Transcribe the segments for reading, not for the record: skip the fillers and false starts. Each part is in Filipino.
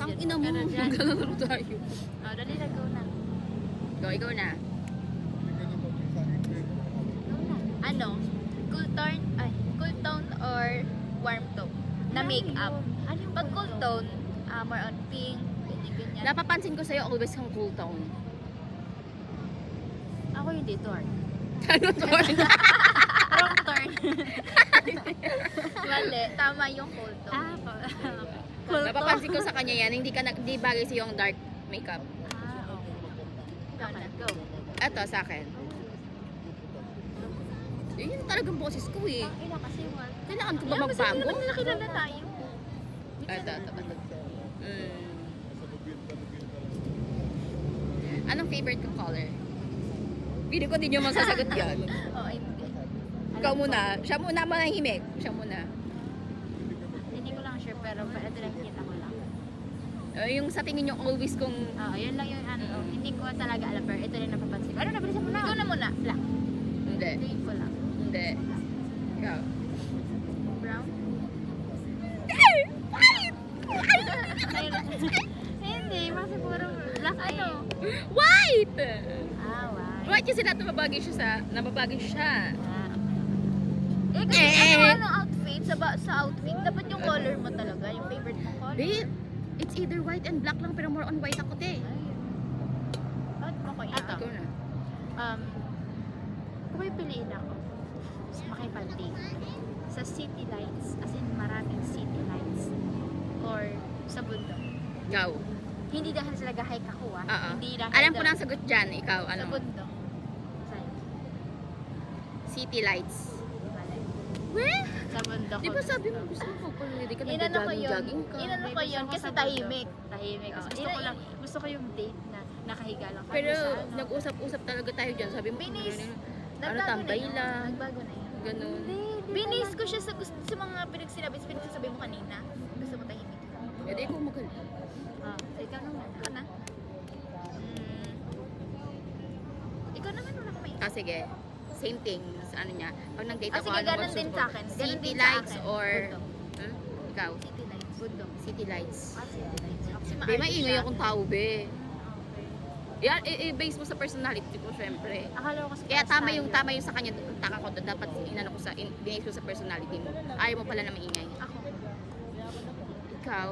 Tang ina mo. Maglalaro tayo. Oh, dali na, go na. Go, ikaw na. Ano? Cool tone or warm tone? Na makeup. Pag cool tone, more on pink, ganyan. Napapansin ko sa'yo, always kang cool tone. Ako hindi, Torn. Ano to? Wrong turn. Mali, tama yung cool tone. Cool Napapansin ko sa kanya yan, hindi bagay sa'yo yung dark makeup. Okay, go. Eto, sa akin. Yun yung talagang boses ko eh. Ina kasi one. Kailangan ko ba magbago? Mas nakilala tayo. Ito. Anong favorite kong color? Pili ko din yung masasagot yan. Oo, hindi. Ikaw muna. Siya muna manahimik. Siya muna. Hindi ko lang sure, pero ito lang kita ko lang. Yung sa tingin yung always kong... Oo, yun lang yung ano. Hindi ko talaga alam, pero ito rin napapansin. Ano, nabilisan mo na? Ikaw na muna. Black. Hindi. Tingin ko lang. Hindi. Ikaw. Brown? Hindi, kasi puro black ano. White! White. White kasi nababagay siya. Kasi ano outfit, sa outfit, dapat yung color mo talaga, yung favorite mo color. Babe, it's either white and black lang, pero more on white ako te. Okay, ito. Ikaw na. Kung may piliin ako, makipag-date sa city lights, as in maraming city lights, or sa bundok. Ikaw. Hindi dahil sa nag-hike ako Hindi dahil Alam ko na ang sagot dyan. Ikaw, sa ano? bundok. Saan? City lights. Mali. Weh? Sa bundok. Di ba sabi mo gusto mo pala hindi ka Inano ko yun. nag-jogging ka? Inano ko yun kasi tahimik. Tahimik. Oh, Gusto ko yung date na nakahiga lang. Pero nag-usap-usap talaga tayo dyan. Sabi mo, tambay lang. Nagbago na yun. Ganun. Binis ko siya sa mga pinagsasabi mo kanina. Gusto mo tahimik. Hindi ko magaling. Ikaw naman. Ikaw na. Ikaw naman wala ka may. Sige. Same thing sa ano niya. Pag nag-date ako, sige, ganun din sa akin. Ganun City din sa lights akin. or... Bundok. Ikaw? City lights. Bundok. City lights. City lights. Kasi Be, maayos maingay siya. akong tao, be. Okay. Yan, i-base mo sa personality ko, syempre. Akala ko kasi Kaya parang tama yung sa kanya, taka ko, dapat inano ko sa, binase ko sa personality mo. Ayaw mo pala na maingay. Ako. Ikaw,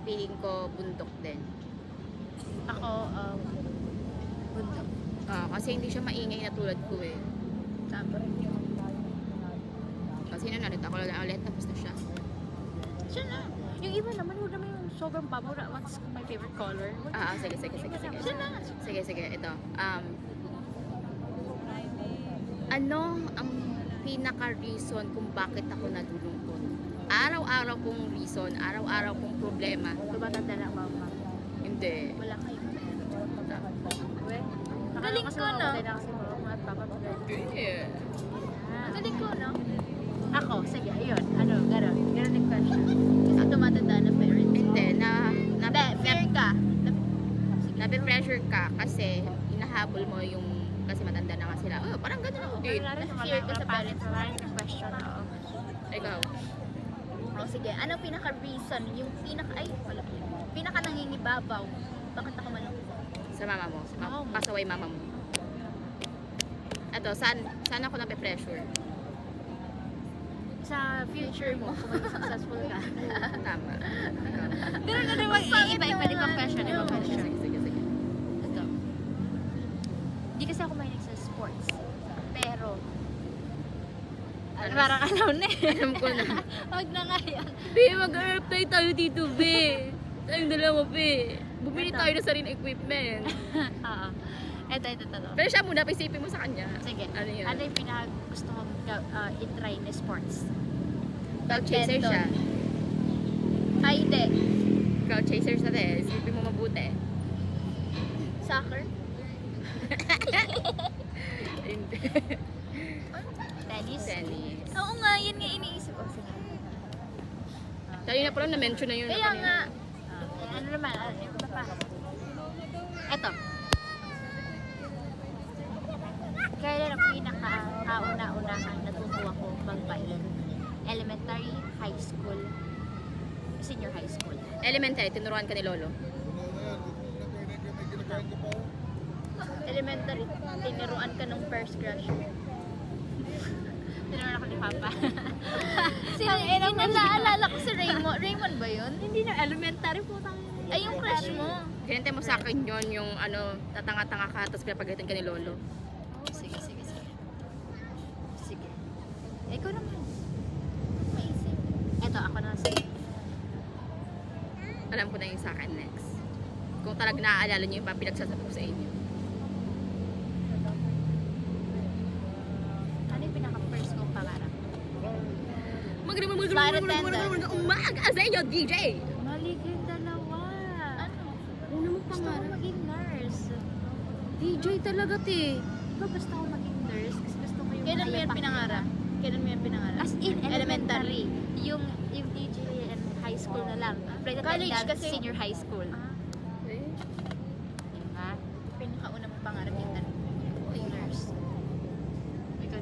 feeling ko bundok din. Ako, bundok. Kasi hindi siya maingay na tulad ko eh. Tama. Kasi nalit ako lang ulit, tapos na siya. Siya na. Yung iba naman, huwag naman yung sobrang pabura. What's my favorite color? Sige. Siya na. Sige, ito. Ano ang pinaka-reason kung bakit ako nalulungkot? Araw-araw kong reason, araw-araw kong problema. Tumatanda lang mama. Hindi. Wala kayong galing ko, no? Yeah. Galing ko, no? Ako, sige, ayun. Gano'n yung question. Kasi tumatanda na parents. Hindi, Fair ka. nape-pressure ka kasi inahabol mo yung kasi matanda na nga sila. Parang gano'n ako din. Fear ka sa parents. Question, oo. Ikaw. Sige, ano pinaka-reason? Yung pinaka nangingibabaw. Bakit ako malungkot? Sa mama mo. Mama mo. Pasaway mama mo. Ito, saan ako nape-pressure? Sa future mo, kung maging successful ka. Tama. Pero iba ibang question. Sige. Ito. Hindi kasi ako mahilig sa sports. Pero, parang alam na eh. Alam ko na. Huwag na nga yan. Be, mag-apply tayo dito, be. Tayong dalawa, be. Bumili tayo ng sariling equipment. Oo. Ito. Pero siya muna, paisipin mo sa kanya. Sige. Ano yun? Ano yung gusto kong i-try na sports? Cloud chaser siya. Ay, hindi. Cloud chaser siya din. Isipin mo mabuti. Soccer? Hindi. Tennis? Tennis. Oo nga, yun nga iniisip ko. Sige. Kanina pa lang na-mention na yun. Kaya nga, ano naman, ano pa? Eto. Kailan ang pinaka-kauna-unahan natuto ako magpain? Elementary, high school, senior high school. Elementary, tinuruan ka ni Lolo. Elementary, tinuruan ka ng first crush. Tinuruan ako ni Papa. Yung naalala ko si Raymond. Raymond ba yun? Hindi na elementary po tayo. Ay, yung crush mo. Kinente mo sa akin yon yung ano, tatanga-tanga ka, tapos pinapagalitan ka ni Lolo. Sige. Sige. Ikaw naman. Maisip. Eto, ako na sa'yo. Alam ko na yung sa akin next. Kung talagang naaalala niyo yung pinagsasabi ko sa inyo. Ano yung pinaka-first kong pangarap? Umaga sa inyo, DJ! Mali kayong dalawa. Ano? Una mo Gusto ko maging nurse. DJ talaga, te. Ikaw gusto ko maging nurse kasi gusto ko yung Kailan mo yan mayapak pinangarap? Kailan mo yan pinangarap? As in elementary. Elementary. Yung DJ and high school na lang. Flight College attendant, kasi- senior high school. Diba? Pinakauna mong pangarap yung nurse. Ikaw,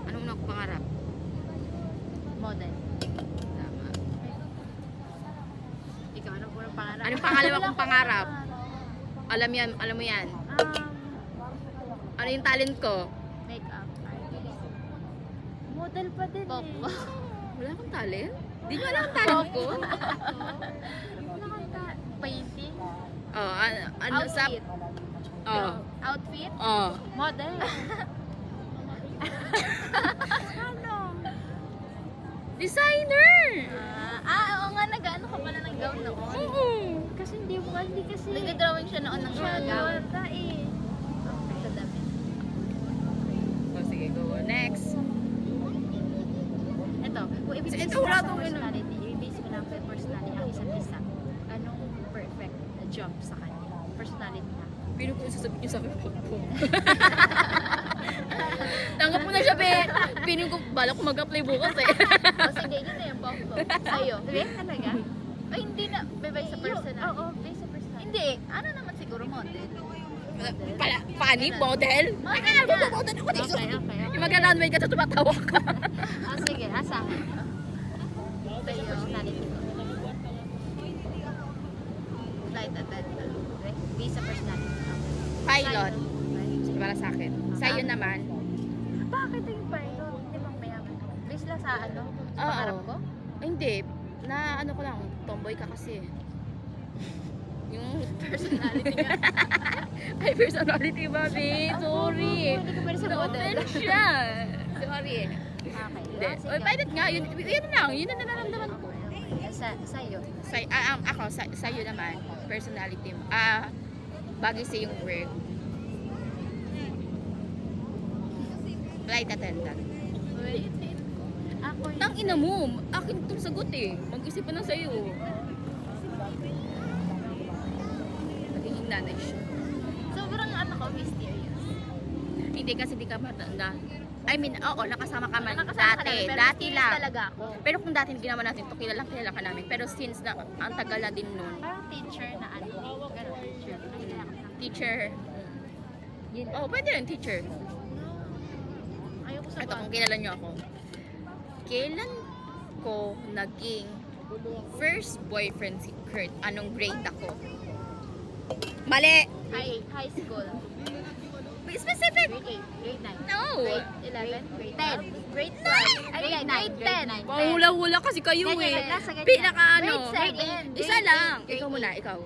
Anong una ko pangarap? model. Tama. Ikaw, anong unang pangarap? Anong pangalawa kong pangarap? Alam mo yan. Ano yung talent ko? Makeup artist. Model pa din Pop. Wala akong talent? Di nyo alam ang talent ko? Painting. Oh, ano sa... Outfit. Oh, Outfit. oh. Model. Designer! Oo nga, nag-ano ka pala ng gown noon. Oo. Kasi hindi kasi. Nag-drawing siya noon ng mga gown. Wala eh. Sa dami. Oh, sige, go. Next. Ito, kung ibig Ito, mo wala sa tong personality, i-base mo lang sa personality ang isa't isa. Anong perfect na job sa kanya? Personality na. Pino ko yung sasabihin niyo sa akin po. Tanggap mo na siya, be. Pino ko, bala ko mag-apply bukas eh. O sige, yun na yung pop ko. Sa'yo. Sabi, talaga? Ay, hindi na. Bebay sa personality. Oo, based sa personality. Hindi. Ano naman siguro model? Funny, model? Ay, kaya mo model ako dito. Okay. Yung mag-runway ka, tapos tumatawa ka. Sige, asa akin. Sa'yo. Personality ko. Flight attendant. Based sa personality. Pilot. Para sa akin. Sa'yo naman. Bakit yung pilot? Hindi bang mayaman? Based lang sa ano? Sa Oo. pangarap ko? Ay, hindi. Na ano ko lang, tomboy ka kasi. Yung Personality ka. ay, personality ba, be? Sorry. Hindi ko pwede sa model. Na-offend siya. Sorry. Okay. Hindi. Oy, pilot nga. Yun lang. Yun ang nararamdaman ko. Sa'yo. Sa'yo naman, personality mo. Bagay sa yung work. Flight attendant. Ako Tang ina mo, akin itong sagot eh. Mag-isip pa na sa'yo. Nagiging nanay siya. Sobrang ano ko, mysterious. Hindi kasi di ka matanda. I mean, oo, nakasama ka man Nakakasama ka dati. namin, pero Dati mysterious lang. talaga ako. Pero kung dati ginawa natin ito, kilala ka namin. Pero since na, ang tagal na din nun, Parang teacher na ano. Ganun, teacher. Ay, kaya ako ng teacher. Yun. Oh, pwede rin, teacher. Ayoko sa Ito, kung kilala nyo ako. Kailan ko naging first boyfriend si Kurt? Anong grade ako? Mali! High school. Be specific! Grade 8, grade 9. No! Grade 11, grade 10, grade 12, ay, Grade grade 9, 10. Pahula-hula kasi kayo Ganyan, eh. nasa ganyan. Pinaka ano. Grade 7. Isa lang. Ikaw muna, ikaw.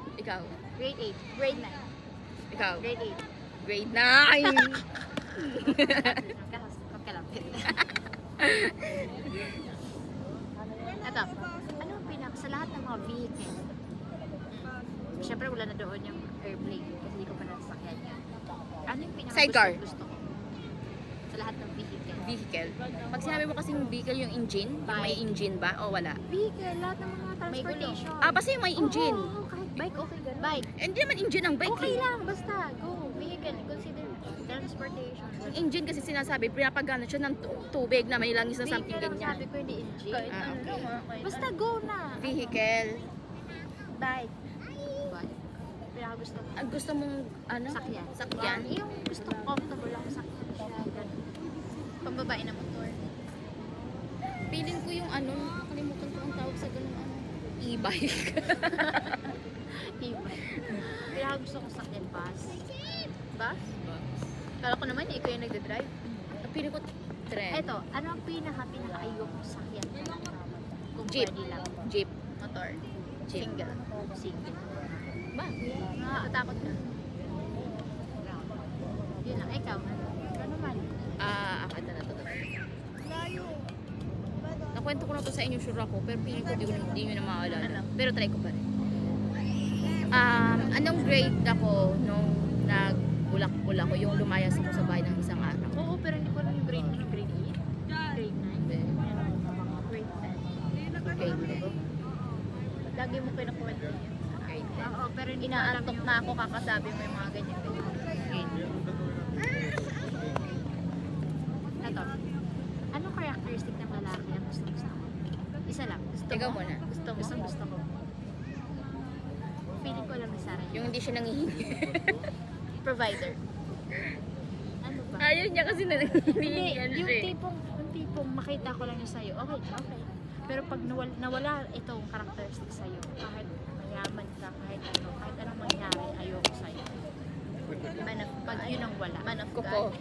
Grade 8. Grade 9. Ikaw. Grade 8. Grade 9. Kalapit. Ito, ano ang sa lahat ng mga vehicle? Siyempre wala na doon yung airplane kasi hindi ko pa nasakyan yan. Ano yung Sidecar. gusto ko? Sa lahat ng vehicle. Vehicle. Pag sinabi mo kasing vehicle yung engine, yung may engine ba o wala? Vehicle, lahat ng mga May gulong. transportation. Basta yung may engine. Oo, kahit bike, okay ganun. Bike. Hindi naman engine ang bike Okay eh. lang, basta, go. Vehicle. Consider transportation. Yung engine kasi sinasabi, pinapagana siya ng tubig na may langis na something Vehicle ang ganyan. sabi ko, hindi engine. Kahit Ah, ano okay. lang, kahit Basta ano. go na. Vehicle. Bike. Bike. Pinakagusto ko. Ang gusto mong ano? Sakyan. Sakyan. Yung gusto ko comfortable lang sakyan siya. Ganun. Pambabae na motor. Feeling ko yung ano, nakalimutan ko ang tawag sa ganun ano. e-bike. Iba. Kaya gusto ko sakyan bus. Bus? Kala ko naman ikaw yung nagdadrive. Pili ko trend. Eto, ano ang pinaka-ayok ko sakyan? Kung Jeep. pwede lang. Jeep. Motor. Jeep. Single. Single. Bakit? Natatakot ka. Yun lang. Ikaw, ano man? Ito na to. Nakwento ko na to sa inyo, sure ako, pero piling ko di nyo na maaalala. Ano? Pero try ko pa rin. Anong grade ako nung nagbulak-bulak ko, yung lumayas ako sa bahay ng isang araw? Oo, pero hindi ko alam yung grade 1, grade 8, grade 9, Hindi. grade 10. Grade 10. Lagi mo pinakwento yun. Grade 10. Oo, pero hindi ko alam Inaantok yung... na ako kakasabi mo yung mga ganyan. Grade 10. Eto, anong characteristic ng lalaki ang gusto mo? Isa lang. Gusto Ikaw mo? muna. Gusto mo? Gusto ko. Feeling ko lang ni Sarah. Yung hindi siya nangihingi. Provider. Ano ba? Ayaw niya kasi na Hindi, nangihingi. yung tipong makita ko lang yun sa'yo, okay. Pero pag nawala itong characteristic sa'yo, kahit mayaman ka, kahit anong mangyari, ayoko sa'yo. Pag yun ang wala. Man of Kuko. God.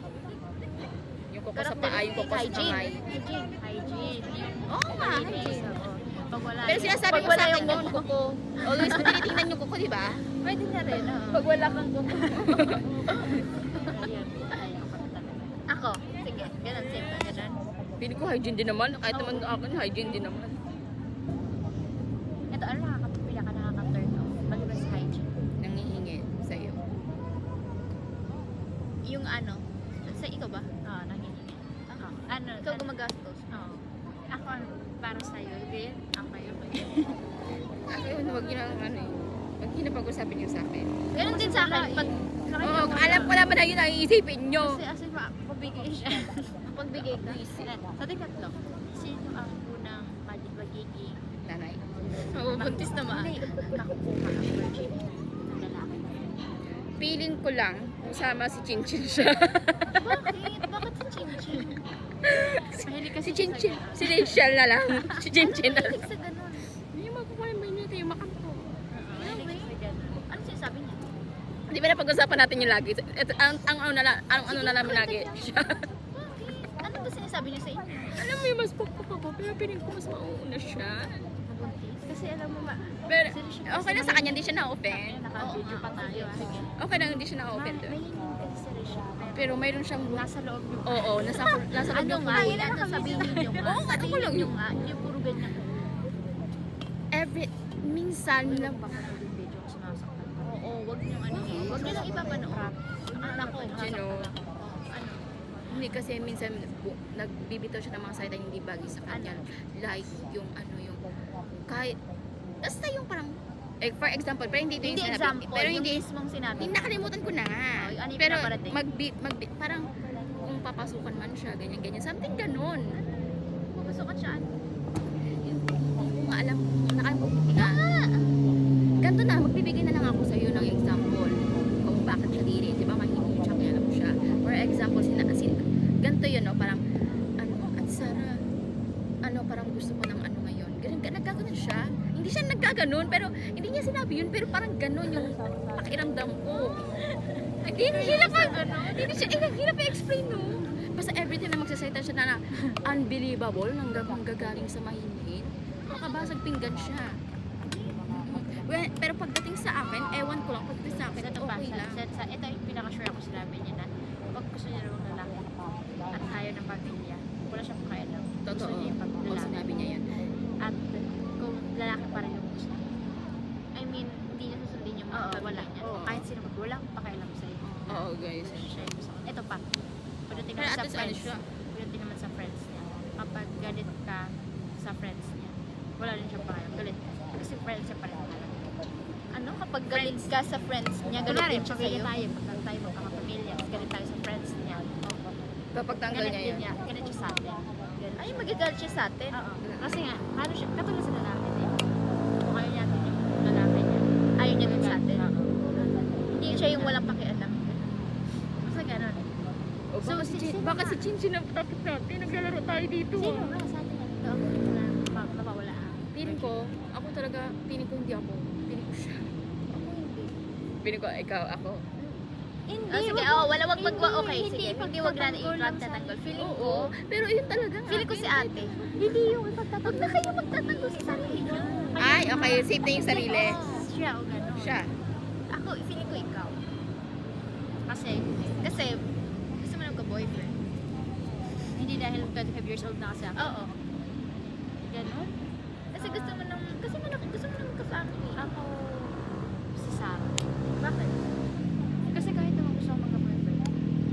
Yung kuko sa paa, yung kuko sa kamay. Hygiene. Oo nga, Malinis, oo. Pag wala Pero yun, sinasabi Pag ko wala sa akin yung yung kuko. Always ko tinitingnan yung kuko, di ba? Pwede na rin. Pag wala kang kuko. ayun, ayoko na talaga. Ako. Sige. Ganun. Same ka. Ganun. Pili ko hygiene din naman. Kahit naman akin, hygiene din naman. Ito, ano nakaka-turn off? Maliban sa hygiene. Nangihingi sa'yo. Yung ano. Sa ikaw ba? Oo, nangyayari. Oo. Ano? Ikaw gumagastos. Oo. Ako, para sa'yo, din. Okay. Ako yun, huwag yun ang ano eh. Huwag yun na pag-usapin niyo sa akin. Ganun din sa akin. Pag Oo, alam ko naman na yun ang iisipin nyo. Kasi mabigay siya. pagbigay ka. Sa tingkatlo, sino ang unang magiging Nanay. Oo, buntis na ma. hindi nakukuha ang virginity ng lalaki? Feeling ko lang, kasama si Chinchin siya. Bakit? Bakit si Chinchin? Mahilig Si kasi Chinchin. Si Rachel na lang. Si Chinchin na lang. Mahilig sa ganun. Hindi mo kukuha yung mainit yung makampo. Mahilig sa ganun. Ano sinasabi niya? Di ba napag-usapan natin yung lagi? Ang ano na namin lagi siya. Ano ba sinasabi niya sa inyo? Alam mo yung mas pagpap ako, pero piling ko mas mauuna siya. Nabuntis. Kasi alam mo Pero okay lang sa kanya, hindi siya na-open. naka-video pa tayo. Sige. Okay lang, hindi siya na-open doon. Mahilig kasi sa Risha. Pero mayroon siyang Nasa loob yung... Oo, nasa loob Ano yung nga? kuko. Ano sabihin niyo nga? Oo, ano ko lang yung nga. Yung puro ganyan. Minsan lang. Baka yung video ko sinasaktan ka. Oo, wag niyo ano. Wag niyo lang ipapanood. Nako, Sino? ano? Hindi kasi minsan nagbibitaw siya ng mga salita hindi bagay sa kanya. Like yung yung kahit basta yung parang for example, pero hindi ito yung Hindi sinabi. example, Pero yung hindi mismong sinabi. nakalimutan ko na nga. Oh, ano yung Pero pinaparating? parang kung papasukan man siya, ganyan, something ganun. Pupasukan siya. Hindi ko nga alam kung nakalimutan ko na. Ganto na, magbibigay na lang ako sa iyo ng example kung bakit kadiri. Di ba mahilig siya, kaya alam mo siya. For example, ganto yun, no? Parang, at Sarah, parang gusto ko ng ngayon. Nagkaganon siya. Hindi siya nagkaganon, pero hindi niya sinabi yun, pero parang ganon yung pakiramdam ko. Hindi hirap i-explain, no? Basta everything na magsasalita siya na unbelievable, nanggagaling sa mahinhin, makabasag pinggan siya. Well, pero pagdating sa akin, ewan ko lang, pagdating sa akin, okay lang. Ito yung pinaka-sure ako sinabi niya na pag gusto niya ng lalaki at ayaw ng pamilya, wala siyang pakialam. Gusto Totoo. niya yung Oo, pag-lalaki. sinabi niya yun. At kung lalaki pa rin yung gusto. I mean, hindi niya susundin yung mga Oo, pamilya wala. niya. Oo. Kahit sino wala akong pakialam sa'yo. Oo, guys. Siya yung gusto. Ito pa. Pagdating Pero naman at sa least ano friends. siya. Pagdating naman sa friends niya. Kapag galit ka sa friends niya, wala rin siyang pakialam. Galit ka. Kasi friends siya pa rin pakialam. Ano? Kapag galit ka sa friends niya, galit Kunwari, din siya pamilya sa'yo? tayo, pag tayo magkakapamilya, tapos galit tayo sa friends niya. Kapag tanggal Galit niya din yun. niya, galit siya sa atin. Galit Ay, siya. magagalit siya sa atin. Oo. Kasi nga, ano siya, katulad sa lalaki din. Kung ayaw natin yung lalaki niya. Ayaw niya din sa atin. Oo. Hindi siya yung walang pakialam. Basta ganun. O, baka si Chinchin ang topic natin. Naglalaro tayo dito. Sino ba sa atin na ito? Na mawawala. Feeling ko hindi ako. Feeling ko siya. Ako hindi. Feeling ko, ikaw, ako. Hindi, Oh, sige, wag okay, sige. Hindi, wag na ipagtatanggol. Feeling ko, Oo, pero yun talaga. feeling ko si ate. Hindi yung ipagtatanggol. Huwag na kayo magtatanggol sa sarili niyo. Ay, okay, save na yung sarili. Siya o gano'n. Siya. Ako, feeling ko ikaw. Kasi, Kasi, gusto mo lang ka-boyfriend. hindi dahil 25 years old na kasi ako. Oo. Gano'n? Kasi gusto mo nang ka-family. Ako, si Sarah. Bakit? Kasi kahit naman gusto ako magka-boyfriend.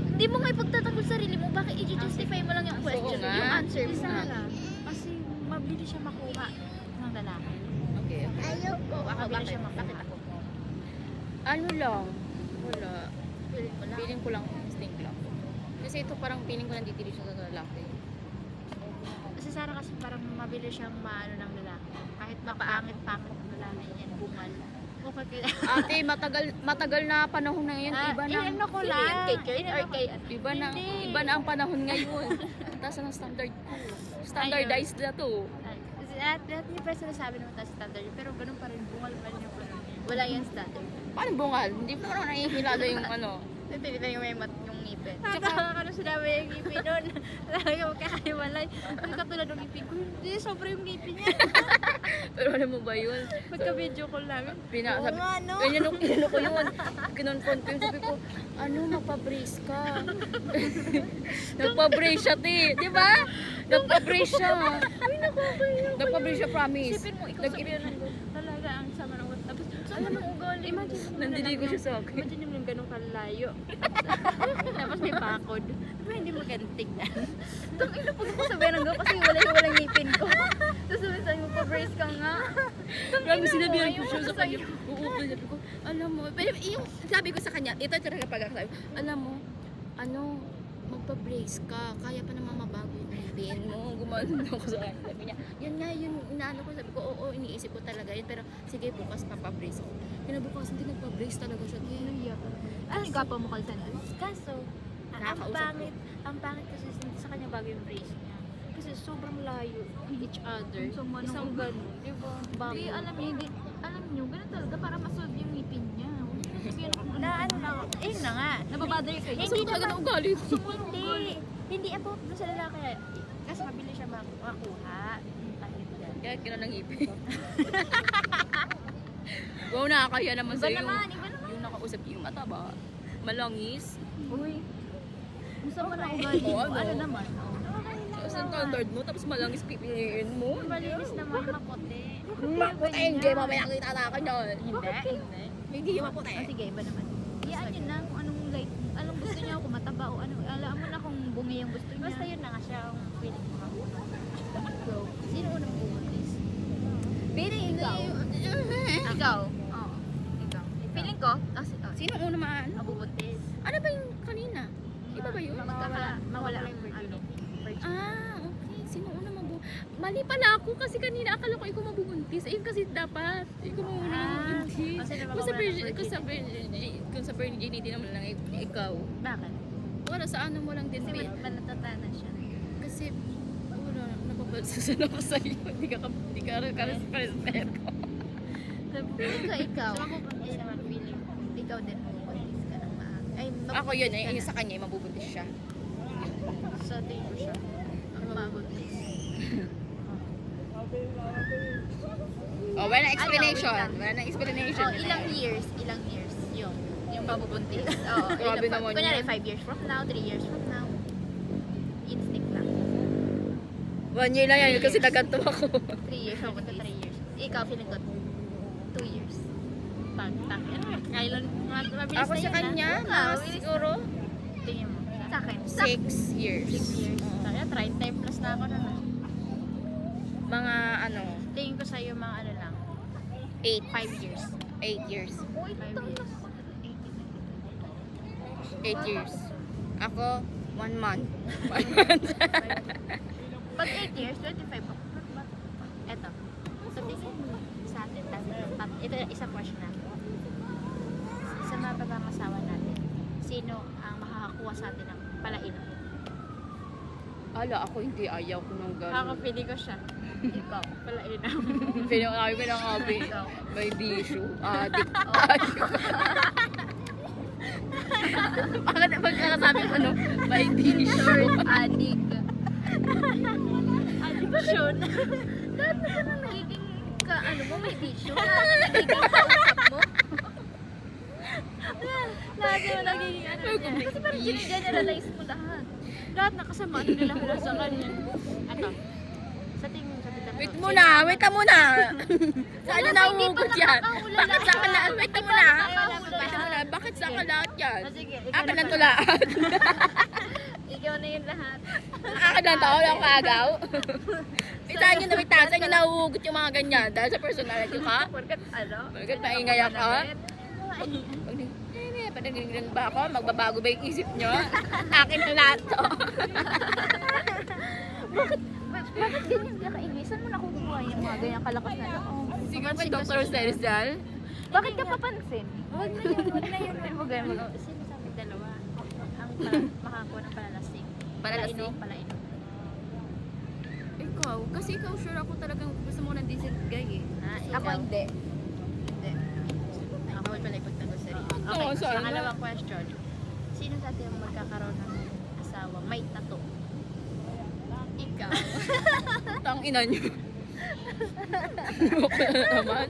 Hindi mo nga ipagtatanggol sarili mo. Bakit i-justify mo lang yung Oo question? nga. Yung answer Si mo. Sarah, kasi mabilis siya makuha ng lalaki. Okay. Ayoko. Ako, Mabilis bakit? siya makuha. Bakit ako? Ano lang? Wala. Feeling mo lang. Feeling ko lang, instinct lang. Kasi ito parang feeling ko nanditili siya sa lalaki. Si Sarah kasi parang mabilis siyang maano ng lalaki. Kahit mapangit-pangit ng lalaki yan, bungal. Okay, Ate, matagal na panahon na yun. Iba na. ano ko Sino lang. yun? Kay Kurt or kay Hindi. Iba na ang panahon ngayon. Taas ang standard ko. Standardized na to. At hindi pa sinasabi naman tayo sa standard yun, pero ganun pa rin, bungal pa rin yung ano. Wala yung standard. Paano bungal? Hindi mo naman nakikilala yung ano. Tinitin yung may yung ngipin. Tsaka ano sinabi yung ngipin nun, talaga magkakaiwalay. Kasi katulad ng ngipin ko, hindi, sobra yung ngipin niya. Pero alam mo ba yun? Magka-video call namin. Sabi, nga, no? ganyan yung inano ko yun. Kinonfront ko yun. Sabi ko, ano, mapabrace ka. Nagpabrace siya, te. Di ba? Nagpabrace siya. Nagpabrace siya, promise. Isipin mo, ikaw Nag- sabihan ng talaga ang sama ng utak. Tapos, alam mo, ugali. Imagine mo, Nandiligo siya sa akin. Imagine mo yung ganun kalayo. Tapos may bakod. Diba hindi magandang tignan? Itong ina pag ako sabihan ng kasi walang ngipin ko. Tapos sabi mo, pa-brace ka nga. Grabe, sinabihan ko siya sa kanya. Oo, sabi ko, alam mo, pero yung sabi ko sa kanya, ito talaga pagkakasabi, alam mo, ano, magpa-brace ka, kaya pa naman mabago yung ngipin mo. Gumanon ako sa kanya. Sabi niya, yun nga, yun, inaano ko, sabi ko, oo, iniisip ko talaga yun, pero sige, bukas papabrace ako. Kinabukas, hindi nagpa-brace talaga siya. Ano yung gapa mo kalsan? Kaso, Nakakausap ko. ang pangit kasi sa kanya bago yung brace niya. Kasi sobrang layo each other. So, manong- Isang ganun, di ba? Bago. Hindi, alam niyo, ganun talaga para masolve yung ngipin niya. Huwag niyo sabihin kung Na ano lang, eh na nga. Nababother kayo. Hindi Hindi talaga naman. na ugali ko. Hindi about dun sa lalaki. Kasi mabilis siya makuha. Kahit yan. Kaya kinang ngipin. Wow, nakakaya naman Iba sa'yo. naman, iba naman. Yung nakausap yung mataba. Malangis. Uy. Gusto mo na ugali mo. Oo, ano? Ano naman? Tapos ang standard mo, tapos malangis pipiliin mo. Malinis naman, maputi. Maputi, hindi mamaya kita na ka dyan. Hindi. Hindi yung maputi. Ah, sige, iba naman. Iyaan niyo na kung anong like, anong gusto niya, kung mataba o ano. Alam mo na kung bungi yung gusto niya. Basta yun na nga siya ang feeling ko. Go. Sino unang bubuntis? Feeling ikaw. Ikaw. Oo. Ikaw. Feeling ko, Sino una man? mabubuntis. Ano ba yung kanina? Iba ba yun? Mawala ang yung virginity. Ah, okay. Sino una mali pala ako kasi kanina akala ko ikaw mabubuntis. Ayun kasi dapat. Ikaw muna mabubuntis. kasi naman Kung sa mawala ng kung sa virginity naman lang ikaw. Bakit? Wala sa ano mo lang din. Kasi Pin. manatatana siya. Kasi wala, napapansusan ako sa'yo. Hindi ka respeto. Feeling ko ikaw. So, mabubuntis naman feeling ko. Ikaw din mabubuntis ka ng maaga. Ay, Ako yun, mabubuntis ka yung na. sa kanya, mabubuntis siya. So, tingin ko siya. Ang mabubuntis. Oh, wala na explanation. wait lang. Wala na explanation. Oh, ilang years yung mabubuntis. Oo, Grabe naman kunyari yan. 5 years from now, 3 years from now. Instinct lang. 1 year lang yan 3 kasi years. naganto ako. 3 years Ako mabubuntis. 3 years. Ikaw, feeling ko 2 years. Kailan, mabilis Ako na sa yun, kanya, ah. mga Oo, siguro Tingin mo. Sa akin. 6 years. 6 years. Kaya 30 plus na ako na na. Mga ano, Tingin ko sa'yo mga ano lang, 8 5 years. 8 years. 5 years. 8 years. Ako, 1 month. 1 month. Pag 8 years, 25 ako. Eto. So, tingin mo sa atin, ito isang question na. Sa mga pagmamasawa natin, sino ang makakakuha sa atin ng palain? Ala, ako hindi ayaw ko nung gano'n. Ako, pili ko siya. Ikaw. Palainom. Pinakabi ko ng abi. Ikaw. May tissue. Adik. Adik. Bakit pagkakasabi ko no? May tissue. Adik. Addiction. Lahat na naman nagiging ano mo, may tissue. Lahat na nagiging kausap mo. Lahat naman nagiging ano niya. Kasi parang gine-generalize mo lahat. Lahat nakasamaan nila ko sa kanya. Ato. Sa tingin ko. Wait muna. Saan na nahuhugot yan? Bakit sa ka lahat? Wait muna. Bakit sa ka lahat yan? Sige, Akin lang to lahat. Ikaw na yun lahat. Akin lang to. Walang kagaw. Saan nyo nabitan? Saan nyo nahuhugot yung mga ganyan? Dahil sa personality ka? Porkat ano? Bakit maingay ako? Panaginignan ba ako? Magbabago ba yung isip nyo? Akin na lahat to. Bakit ganyan ka kaingay? Saan mo nakukuha yung mga ganyang kalakas na loob? Sige pa, Dr. Cerizal. Bakit ka papansin? Huwag na yun. Huwag na yun. Sino sa amin dalawa? Ang makakuha ng palalasing. Palalasing? Palainom. Ikaw, kasi ikaw sure ako talagang gusto mo ng decent guy eh. Ako hindi. Ako pala ipagtanggol sa rin. Oo, Okay, sorry. pangalawang question. Sino sa atin ang magkakaroon ng asawa? May tato. Ikaw. Tang ina nyo. Okay na naman.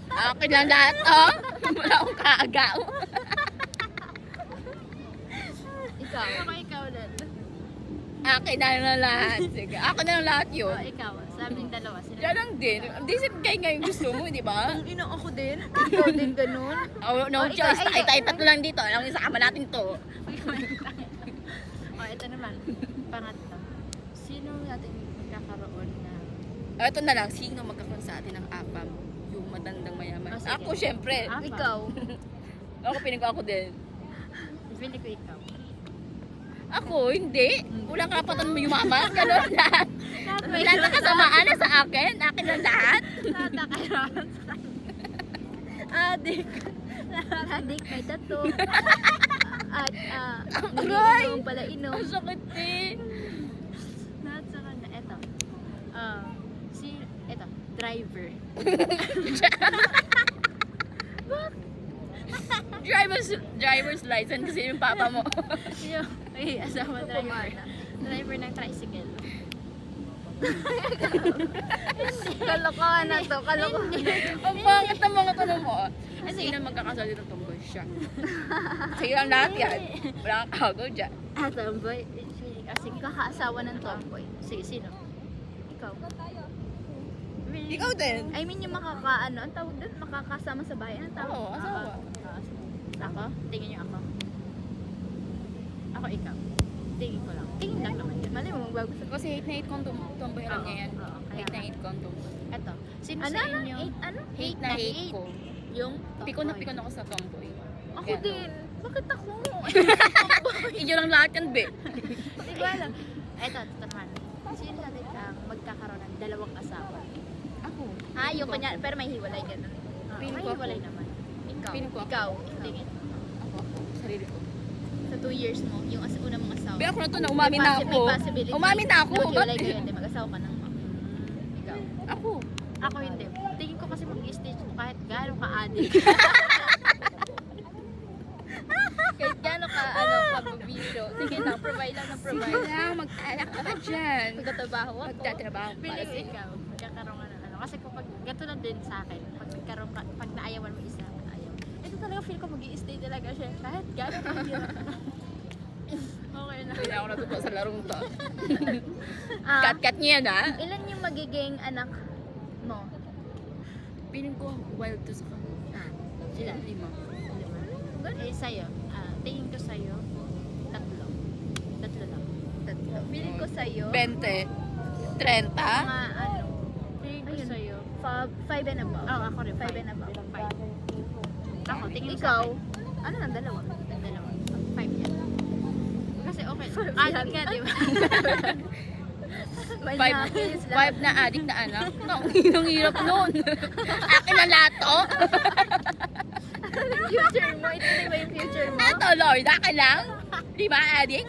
Akin lang lahat oh. Wala akong kaagaw. Ikaw. Ako ikaw din. Akin na lang lahat. Sige, ako na lang lahat yun. Ikaw. Sa aming dalawa. Sino? Diyan lang din. Decent guy ngayon gusto mo, di ba? Ino ako din. Ikaw din ganun. Oh, no Oh, choice. ikaw, Tayo tatlo lang dito. Alam niyo, sama natin to. Ito naman. Pangatlo. Sino natin magkakaroon na Ito na lang, sino magkakaroon sa atin ng apam? Yung matandang mayaman. Oh, sige. Ako, syempre. Apam. Ikaw. Ako, pinig ko ako din. Pili ko ikaw. Ako, hindi. Walang karapatan mo yumaman. Ganun lang. Wala na kasamaan na sa akin. Akin lang lahat. Tatakaroon. Adik. Adik, may tattoo. At, Aray! nag-iinom pala inom. Ang sakit eh. Lahat sa kanya. Ito. Ito. Driver. Driver's license kasi yung papa mo. Yung ay, asawa driver. Driver ng tricycle. Kalokohan na to. Kalokohan. Ang pangit ng mga tanong mo. Sino magkakasali ng tomboy siya? Sa'yo lang lahat yan. Wala kang kagaw dyan. Tomboy. Kasi Kakaasawa ng tomboy. sige, sino? Ikaw. Ikaw din. I mean yung makakaano, ang tawag doon, makakasama sa bahay. Ang tawag? Oo, asawa. Ako? Tingin niyo ako. Ako ikaw. Tingin ko lang. Tingin lang naman yun. Mali mo, magbago sa... Kasi hate na hate kong tomboy. Alam niya yan. Oo, kaya Hate na nga. hate kong tomboy. Ito. Sino Ano, sa ano? inyo? Ano? Hate na hate ko. Yung Pikon na pikon ako sa tomboy. Ako Kaya- din. Bakit ako? Iyo lang lahat yan, be. Di ba alam? Ito naman. Sino sa atin ang magkakaroon ng dalawang asawa? Ako. Yung kanya, pero may hiwalay ganun. Feeling May ko ako. hiwalay naman. Ikaw. Feeling ko ako. Ikaw. Tingin. Ako. Sarili ko. Sa 2 years mo, yung una mong asawa. Be, ako na to na umamin na ako. May possibility. Umamin na ako. Maghiwalay Ba't- kayo, hindi mag-asawa ka ng Ikaw. Ako. Ako hindi. Tingin ko kasi mag-stage mo kahit gano'ng ka-addict. Kahit gano'n ka, kababisyo. Sige lang, provide lang ng Sige provide. lang, mag-alak ka dyan. Magtatrabaho ako. Magtatrabaho ka Feeling ko kasi. ikaw, magkakaroon ka ng ano. Kasi kapag gato lang din sa akin, pag nagkaroon ka, pag naayawan mo isa, ayaw. Ito talaga feel ko mag-i-stay talaga siya. Kahit gano'n ka hirap. Okay na. Hindi ako natuto sa larong to. Ah, Cut-cut niya yan, ha? ilan yung magiging anak mo? Piling ko wild to sa kanila. Sila, 5. Eh, sa'yo. Tingin ko sa'yo, 3. 3 lang. Tatlo. Feeling ko sa'yo, 20. 30. mga ano, Tingin ko Ayun. sa'yo. 5 and above. Oh, ako rin. 5 and above. 5. Ako, tingin ko Ikaw, sa'kin. ano ng dalawa? Ang dalawa. 5 yan. Kasi okay. yan. nga, di ba? Manyakis lang. 5 na adik na anak. Ang hirap nun. Akin na lahat to. Future mo, ito na ba yung future mo? Eto, Lord, akin lang. 5 adik.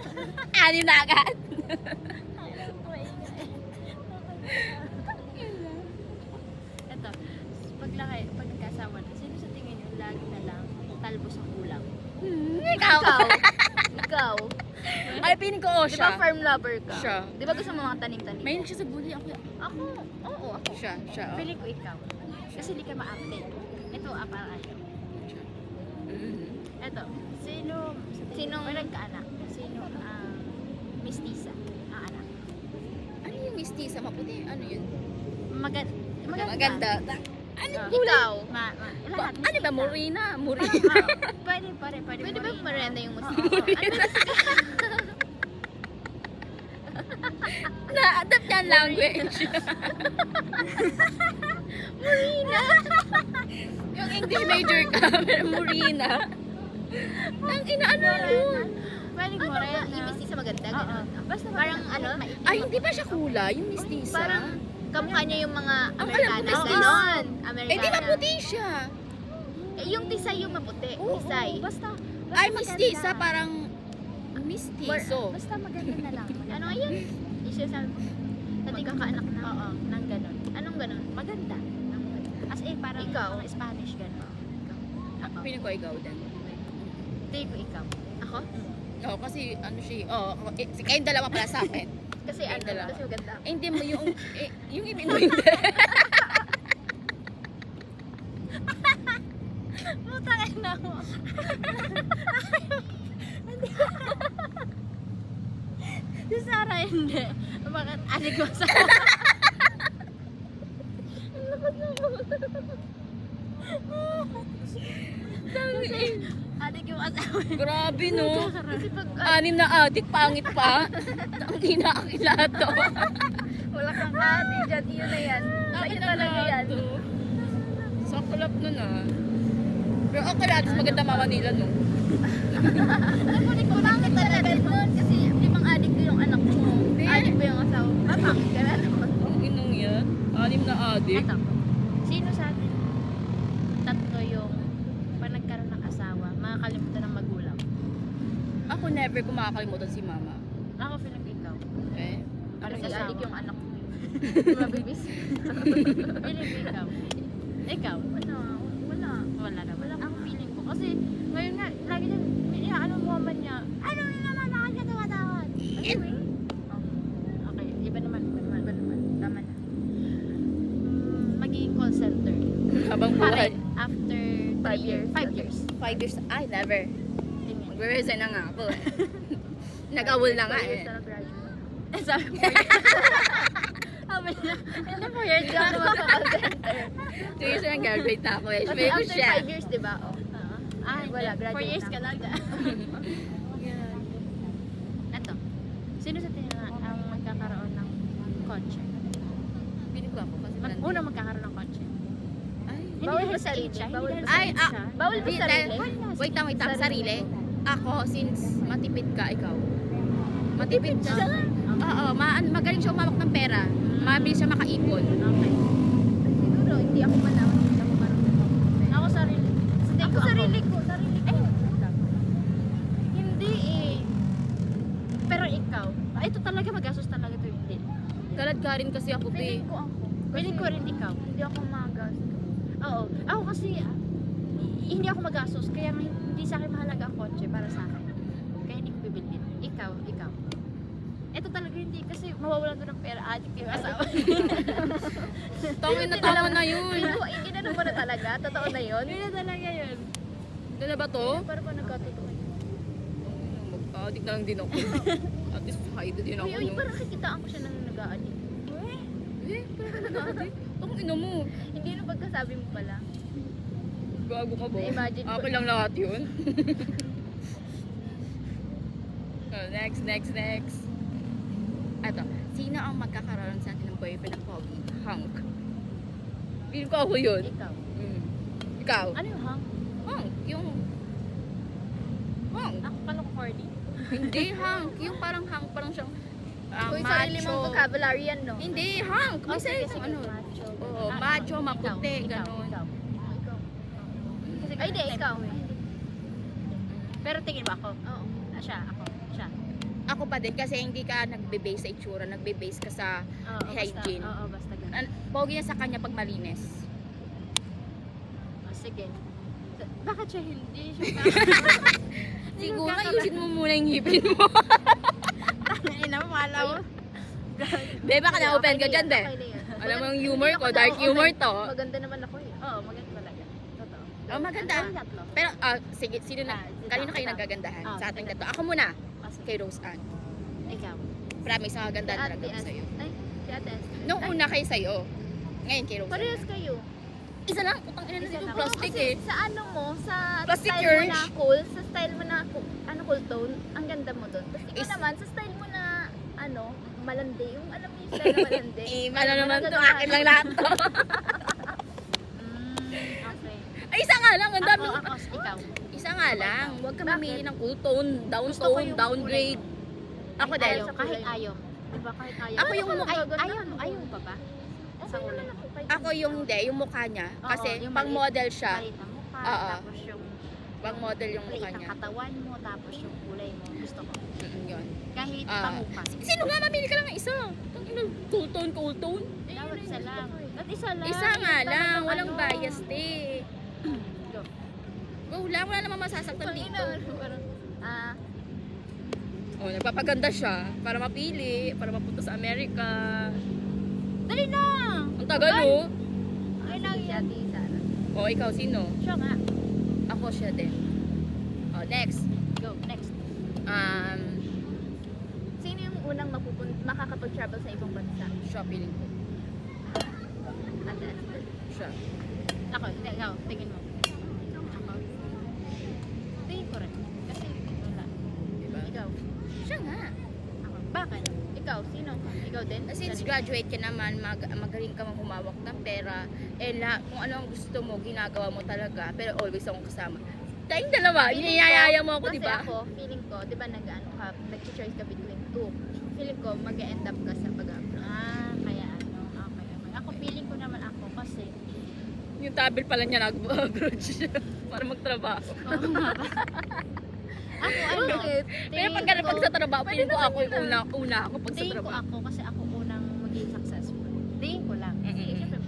6 na agad. pag nagkasama na, sino sa tingin nyo lagi na lang talbos ang ulam? Ikaw. Ikaw. Ay, piling ko, Di ba farm lover ka? Siya. Di ba gusto mo mga tanim-tanim? May siya sa gulay ako. Ako. Oo, ako. Siya. Oh. Feeling ko ikaw. Kasi hindi ka maarte. Ito, para ano. Ito, Sinong- walang kaanak? Sino ang mistisa ang anak? Ano yung mistisa? Maputi? Ano yun? Maganda. Ano Ah, gulay? Ikaw. Lahat. Ano ba? Morena? Pwede Pwede ba Miranda yung mas? Na-adapt niya ang language. Yung English major ka, pero Morena. Nang inaano yun? Pwede Ano ba? morena. Yung mistisa maganda, Oo. gano'n. Basta Parang maganda. ano? Ay, hindi ba siya kulay? Yung mistisa? Parang kamukha niya yung mga Ang Amerikana. alam ko, mestizo. Ganon. Eh, Amerikana. di maputi siya. Eh, yung tisay yung maputi. Oo, Tisay. Basta Ay, maganda. mistisa, parang mistiso. Basta maganda na lang. Ano nga yun? Yung sinasabi mo? Sa magkakaanak na. Oo, nang ganun. Anong ganon? Maganda. As in, parang Ikaw? mga Spanish ganun. Ako. Piling ko ikaw din. Tingin ko ikaw. Ako? Oo, kasi ano siya, kayong dalawa pala sa akin. Kasi Yung ano? dalawa. Kasi maganda. Eh, hindi mo yung, yung ibig mo hindi. Putang ina mo. Si Sarah hindi. Bakit adik mo sa adik yung asawa. Grabe, no? Kasi pag Anim na adik, pangit pa. Ang inaakilado. wala kang ate dyan, yun na yan. Sa'yo talaga yan. Sa kulap nun, ah. Pero okay lang, maganda mama nila, no? Alam mo, Nico, bakit talaga nun? Kasi limang adik ko yung anak mo. Adik ko yung asawa. Bakit ka na naman? Ang inong yan. Anim na adik. Eto. Sino sa atin tatlo yung pag nagkaroon ng asawa, makakalimutan ng magulang? Ako never ko makakalimutan si mama. Ako feeling ko ikaw. Eh? Ano Kasi sa adik yung anak mo. Mabibis. Feeling ko ikaw. Ikaw? Wala. Wala naman. Ang feeling ko. Kasi ngayon nga, lagi niya, ano mo man niya, ano na naman, bakit ka tumatawad? Anyway. Okay, iba naman. Tama na. Magiging call center. Habang buhay. After 5 years. 5 years. 5 years. Ay, never. Tingin. Magre-resign na nga ako eh. Nag-awol na nga eh. Sabi ko, sabi niya, hindi 4 years Hindi ka ako mag-call center. 2 years na graduate na ako eh. Kasi Sabi ko after siya. 5 years, di ba? Oh. Ah, Wala, 4 graduate years na. ka lang. Ito, sino sa tingin na ang magkakaroon ng kotse? Piling ko ako kasi Unang magkakaroon ng kotse. Ay, Bawal dahil ba sa sarili? age, ah. Bawal Hindi ba dahil sa Ay, age, ah, ah. Bawal ba Hindi, sarili? wait lang, sarili. Ako, since matipid ka, ikaw. Matipid ka. Oo, magaling siya umawak ng pera. Mabilis siya makaipon. Okay. Siguro, hindi ako malaman. Hindi ako marunong. Ako sarili. Ako sarili ko. Hindi eh. Pero ikaw, ito talaga magastos talaga ito hindi. Kalad ka rin kasi ako, be. Feeling ko ako. Feeling ko rin ikaw. Hindi ako magas. Oo. Ako kasi, hindi ako magastos. Kaya nga hindi sa akin mahalaga ang kotse para sa akin. Kaya hindi ko bibilhin. Ikaw. Ito talaga hindi kasi mawawalan doon ng pera. Adik yung asawa. Tawin na tama na yun. Feeling ko, inano mo na talaga. Totoo na yun. Yun na talaga yun. Doon na ba to? Para pa nagkatotoo yun. Mag-addict na lang din ako. At least hide din ako. Uy, No? parang nakikitaan ko siya nang nag-aadik. Parang ka nag-addict. Ang ina mo. Hindi na pagkasabi mo pala. Gago ka ba? Na-imagine ko. Ako lang lahat yun. Next. Eto, sino ang magkakaroon sa atin ng boyfriend ng pogi? Hank. Feeling ko ako yun. Ikaw. Ikaw? Ano yung hang? Hank. Yung... Hank. Ako pala ko corny. Hindi, Hank. Yung parang Hank, parang siyang Kung sarili mong vocabulary yan, no? Hindi, Hank. May sige, sarili sige. ano. Macho. Oo, macho, maputi, ganon. Ikaw. Kasi Ay, di, ikaw. Pero tingin mo ako? Oo. Siya. Ako pa din kasi hindi ka nagbe-base sa itsura, nagbe-base ka sa Oo, hygiene. Basta ganun. Pogi niya sa kanya pag malinis. sige. Bakit siya hindi? Siya Siguro, ayusin mo muna yung ngipin mo. ina mo, malaw. Be, baka na-open ka dyan, be. Alam mo yung humor ko, dark humor to. Maganda naman ako eh. Oo, maganda talaga. Totoo. Oh, maganda. Ang tatlo. Pero, sige, sino na? Kanino kayo nagagandahan? Sa ating tatlo. Ako muna, kay Rose Ann. Ikaw. Promise, ang ganda Si talaga Ate ako sa'yo. Ay, si Ate Esther. Nung una kayo sa'yo, ngayon kay Rose Ann. Parehas kayo. Isa lang, utang ina na Isa dito, lang. plastic Kasi eh. sa ano mo, sa Plastic style mo urge. na cool, sa style mo na ano cool tone, ang ganda mo doon. Tapos ikaw Is- naman, sa style mo na ano, malandi, yung alam mo yung style na malandi. Ano naman to, akin lang lahat to. Okay. Ay, isa nga lang, ang dami. Ako, ikaw. Isa nga lang, huwag ka mamili ng cool tone, down Gusto ko tone, yung downgrade. Ako din. Ayaw, kahit ayaw. Diba kahit ayaw? Ako yung mukha. Ayaw pa ba? Okay naman ako. kahit Ako yung hindi, yung mukha niya. Oo, Kasi yung pang model siya. Maliit ang mukha, Oo. tapos yung Pang model yung mukha maliit ang niya. katawan mo, tapos yung kulay mo. Gusto ko. Yun. Kahit Ah. pangupa. Sino nga mamili ka lang ng isa? Cool tone, cool tone. Dapat isa lang. Ba't isa lang? Isa nga Yung lang, talagang walang ano. bias eh. Go. Go lang, wala namang masasaktan dito. parang, Oh, nagpapaganda siya para mapili, para mapunta sa Amerika. Dali na! Ang tagal oh. Ay, lagi si yan. Ate Sara. Oh, ikaw sino? Siya nga. Ako siya din. Oh, next. Go, next. Sino yung unang makakapag-travel sa ibang bansa? Siya feeling ko. Ate Esther. Siya. Ako, hindi, ikaw. Tingin mo. Ako. Tingin ko rin. Kasi wala. Diba? Ikaw. Siya nga. Ako. Bakit? Ikaw, sino? Ikaw din? Since graduate ka naman, magaling ka mang humawak ng pera, kung ano ang gusto mo, ginagawa mo talaga, pero always akong kasama. Tayong dalawa, iniyayaya mo ako, Kasi di ba? ako, feeling ko, di ba nag-ano ka, nag-choice ka between two. Feeling ko, mag-end up ka sa pag-abroad. Kaya ano. Okay. Ako, feeling ko naman ako kasi Yung tabel pala niya nag-abroad siya para magtrabaho. oo nga ba? Ako ano? Bakit? Pero pag sa trabaho, feeling ko ako yung una ako pag sa Tingin ko trabaho. ako kasi ako unang maging successful. Tingin ko lang. Kasi Mm-mm. syempre,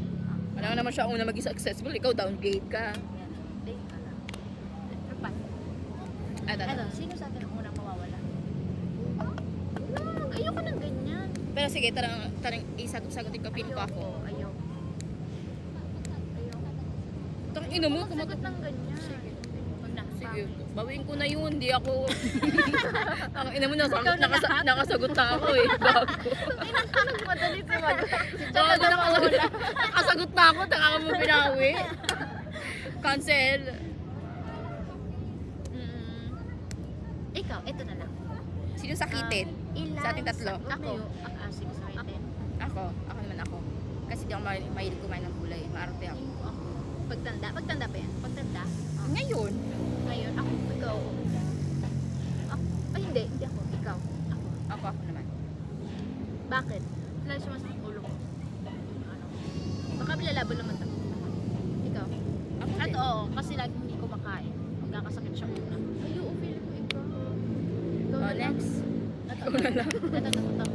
Wala nga naman siya una maging successful, ikaw downgrade ka. tingin ko lang. Pero pa, Eto. sino sa atin ang unang mawawala? Ayoko ng ganyan. Pero sige, tarang sagutin ko, feeling ko ako. Ayoko. Tang ino mo, Sagot kumagot. ng ganyan. Huwag na. Sige, bawiin ko na yun, hindi ako. Ang ina mo, Ikaw na lahat. nakasagot na ako eh. Gago. Madali sumagot. Gago, nakasagot na ako, taka mo pinawi. Cancel. Ikaw, ito na lang. Sino sakitin? Ilan Sa ating tatlo? Ako. Sige, sa akin. Ako naman ako. Kasi di ako mahilig kumain ng gulay. Maarte ako. Tingin ko ako. Pagtanda pa yan. Pagtanda. Ngayon, Ngayon, ako. Ikaw. Ay, hindi ako. Ikaw. ako naman. Bakit? Lalo sumasakit ulo ko. Ano? Baka bilalabo naman tayo. Ikaw. Ako At din. oo, kasi lagi hindi ko makain. Magkakasakit siya una. Ay, oo, feeling ko ikaw. Ikaw Oh, na lang. next. Ito, Ikaw na lang. ito.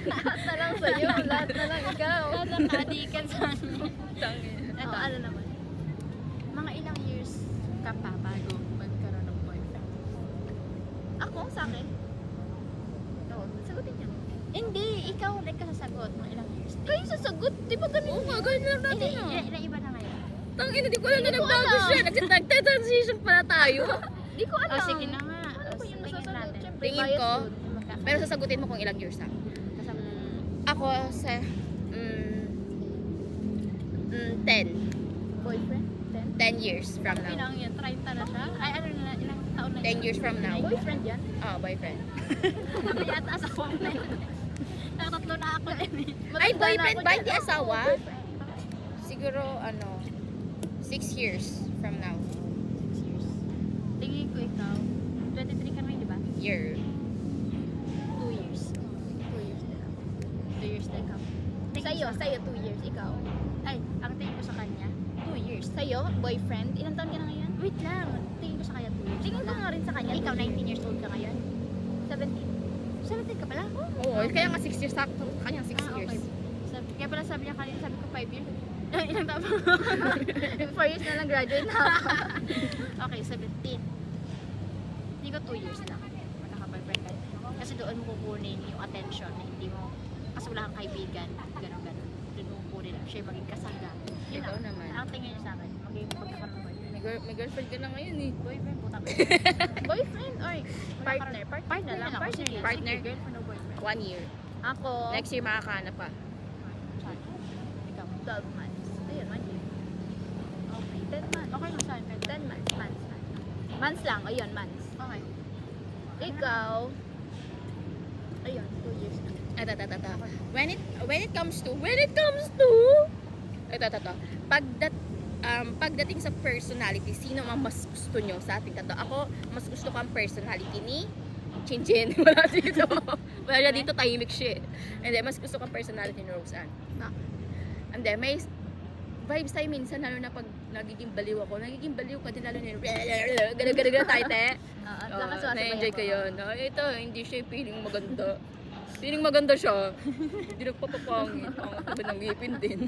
Lahat na lang sa'yo. Lahat na lang ikaw. Kada kadikan sa ano. Ito, Oh. ano naman. Mga ilang years ka pa bago magkaroon ng boyfriend? Ako, sa akin. Oo, sagutin niya. Hindi, ikaw ulit ka sasagot. Mga ilang years. Kayo sasagot. Di ba ganun? Oo nga, ganun lang natin Hindi, iba na ngayon. Tangina, di ko alam na Hindi ko nagbago alam. siya. Nag-transition pala tayo. Di ko alam. Sige na nga. Ano ba yung Tingin nasasagot? natin. Siyempre, Tingin bias ko, yun. Pero sasagutin mo kung ilang years na. Ako sa 10 Boyfriend? 10 years from now. Ilang yun? 30 na siya? Ay, ano na, ilang taon na 10 years from now. Boyfriend yan? Boyfriend. May yata asawa na yun. Nakatatlo na ako din eh. Ay, Matanda na boyfriend ako ba? dyan. Hindi Oo, asawa? boyfriend. Siguro, 6 years from now. 6 years. Tingin ko ikaw, 23 ka ngayon, di ba? Year. 2 years. 2 years din ako. 2 years na ikaw. Sa'yo 2 years. Ikaw. Ay, ang tingin ko sa kanya, 2 years. Sa'yo, boyfriend? Ilang taon ka na ngayon? Wait lang, tingin ko sa kanya 2 years. Tingin ko nga rin sa kanya. Ikaw, 19 years old ka ngayon? 17. 17 ka pala? Oo, kaya nga 6 years sakto. Kanya 6 Ah, years. okay. Kaya pala sabi niya kanina, sabi ko 5 years. Ilang taon? 4 years na lang graduate na ako. Okay, 17. Hindi ko 2 years lang. Magkaka-boyfriend ka. Kasi doon mo kukunin yung attention na hindi mo, kasi wala kang kaibigan, gano'n. Doon mo kukunin lang. Siya yung maging kasangga. Yun Ikaw lang. naman. Ang tingin niya sa akin, maging magkakaroon ng boyfriend. May girlfriend ka na ngayon eh. Boyfriend, puta ka. Boyfriend or partner? Partner lang. Partner. Sige, Partner. sige, girlfriend o boyfriend. 1 year. Ako, Next year makakahanap pa. Saan? Ikaw. 12 months. Ayun, 1 year. Okay. 10 months. Okay lang saan? 10 months. Months lang. Ayun, months. Okay. Ikaw, ayun, 2 years na. Ito. When it comes to pagdating sa personality, sino ang mas gusto nyo sa ating tatlo? Ako, mas gusto ko ang personality ni Chinchen. Wala dito. Wala dito, tahimik siya. And then, mas gusto ko ang personality ni Roseanne. And then, may vibes tayo minsan, lalo na pag nagiging baliw ako. Nagiging baliw ka din, lalo na gano'n tayo, te. Na-enjoy ko yun. Ito, hindi siya yung feeling maganda. Feeling maganda siya. Hindi nagpapapangit. Ang tabi ng ngipin din.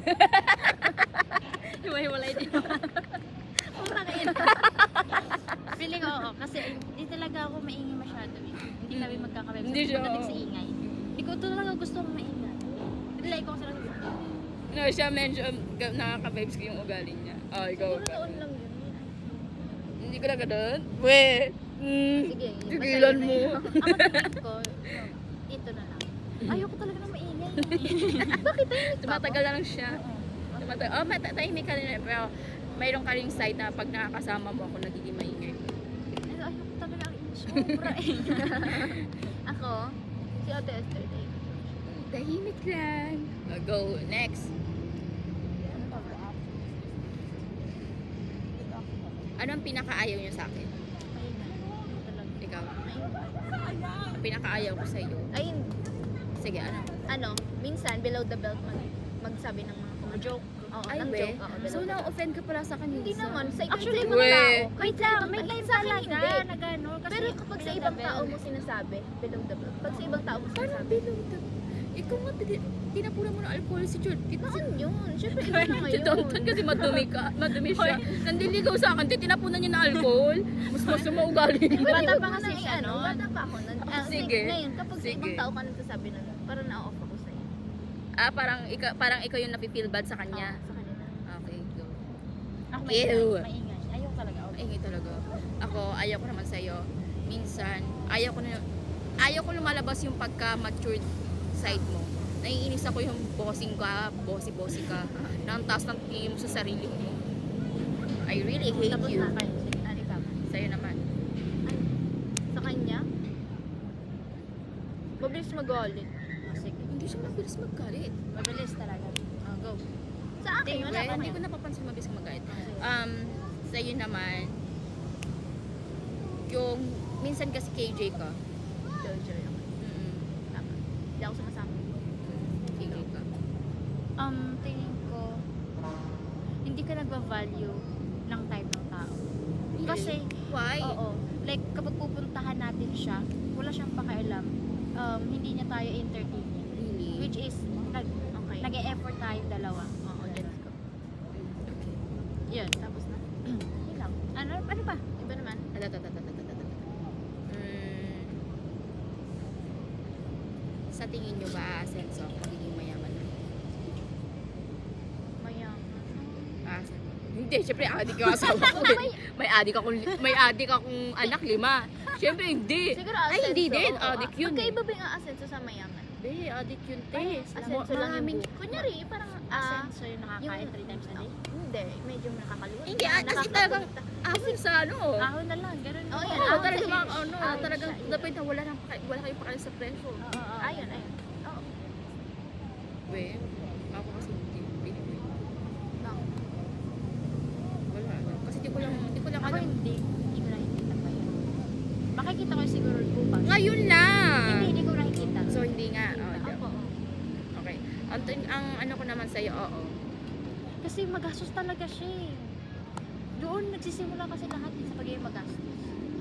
Hiwa-hiwalay din. Pura ka yun. Feeling ko, oo. Kasi hindi talaga ako maingay masyado. Hindi kami magkakabay. Hindi siya. Pagdating sa ingay. Hindi ko talaga gusto kong maingay. Like ko sila. No, siya mention, nakaka-vibes ko yung ugali niya. Ikaw. Siguro noon lang yun. Hindi ko na ganun. We. Sige, Tigilan mo. Ako tingin ko, ito na lang. Ayoko talaga na maingay. Bakit tayo Tumatagal na lang siya. Tahimik ka rin. Pero mayroon ka rin side na pag nakakasama mo ako, nagiging maingay. Ayoko talaga ang sobra eh. Ako, si Ate Esther tayo. Tahimik lang. Go, next. Ano ang pinakaayaw niyo sa akin? Maingay. Talaga. Ikaw. Maingay. Ang pinakaayaw ko sa iyo. Ay, Sige, ano? minsan, below the belt magsabi ng mga Mga joke. Oo, Ay, ng be. joke. Oo, below So, the belt. na-offend ka pala sa akin Hindi minsan. naman. Sa Actually, ibang we- tao. Wait lang, may Ay, time sa akin talaga hindi. na gano'n. Kasi Pero kapag sa ibang tao mo sinasabi, below the belt. Pag sa ibang tao mo Parang sinasabi, bilog ka. Ikaw nga, tinapunan mo ng alcohol si Chort. saan yun? Siyempre, iba na Si ngayon. Tonton kasi madumi siya. Nandiligaw sa akin, tinapunan niya ng alcohol. Mas maugali. Bata Huwag pa mo kasi nang siya, i-ano, no? Bata pa ako. Sige. Ngayon, kapag sa Sige. ibang tao ka nagsasabi nun, parang na-off ako sa'yo. Parang ikaw yung nafe-feel bad sa kanya. Sa kanila. Okay, go. Ako Ew. maingay. Ayoko talaga. Maingay talaga. Ako, ayaw ko naman sa'yo. Minsan, ayaw ko lumalabas yung pagka-matured side mo. Naiinis ako yung bossing ka, bossy ka. Na ang taas ng tingin mo sa sarili mo. I really hate Tapos you. na kayo. Ano ka? Sa'yo naman. Sa kanya, mabilis magalit. Sige. Hindi siya mabilis magkalit. Mabilis talaga. Go. Sa akin, Tingin, wala wala pa Hindi ko na. napapansin mabilis magkalit. Sa'yo naman, yung minsan kasi KJ ka. Jojo lang. Tama. Hindi ako sumasama. KJ ka. Tingin ko, hindi ka nagva-value ng time ng tao. Kasi, Why? oo, like kapag pupuntahan natin siya, wala siyang pakialam. Hindi niya tayo entertain. Really? Which is, Okay. nag-e-effort tayong dalawa. Oo, gets ko. Okay. Yun, tapos na. Yun lang. Ano pa? Iba naman. Sa tingin nyo ba, sense of magiging mayaman na? Mayaman. Hindi, syempre adik yung asawa ko. May adik akong anak, 5. Syempre hindi. Siguro Ay, hindi asenso, din. oo. Adik yun. Magkaiba ba yung asenso sa mayaman? Hindi, adik yun, te. Asenso lang yung buhay. Kunyari, parang, Asenso yung nakakain yung- 3 times a day. hindi, medyo nakakalimutan. Hindi, kasi talagang ahon sa ano. Ahon na lang, ganun. Oo, yan. Oo, ahon talagang sa mga ano, Ahon talagang siya, dapat na wala kayong pakali sa presyo. Ayun. Oo. We, ako kasi hindi. Bang. Wala. Kasi di ko lang Ako alam. hindi ko nakikita pa yun. Makikita ko siguro bukas. Ngayon lang. Hindi ko nakikita. So, hindi nga. Oh, Ako. okay. Ang ano ko naman sa'yo, oo. Kasi magastos talaga siya eh. Doon nagsisimula kasi lahat sa pagiging magastos.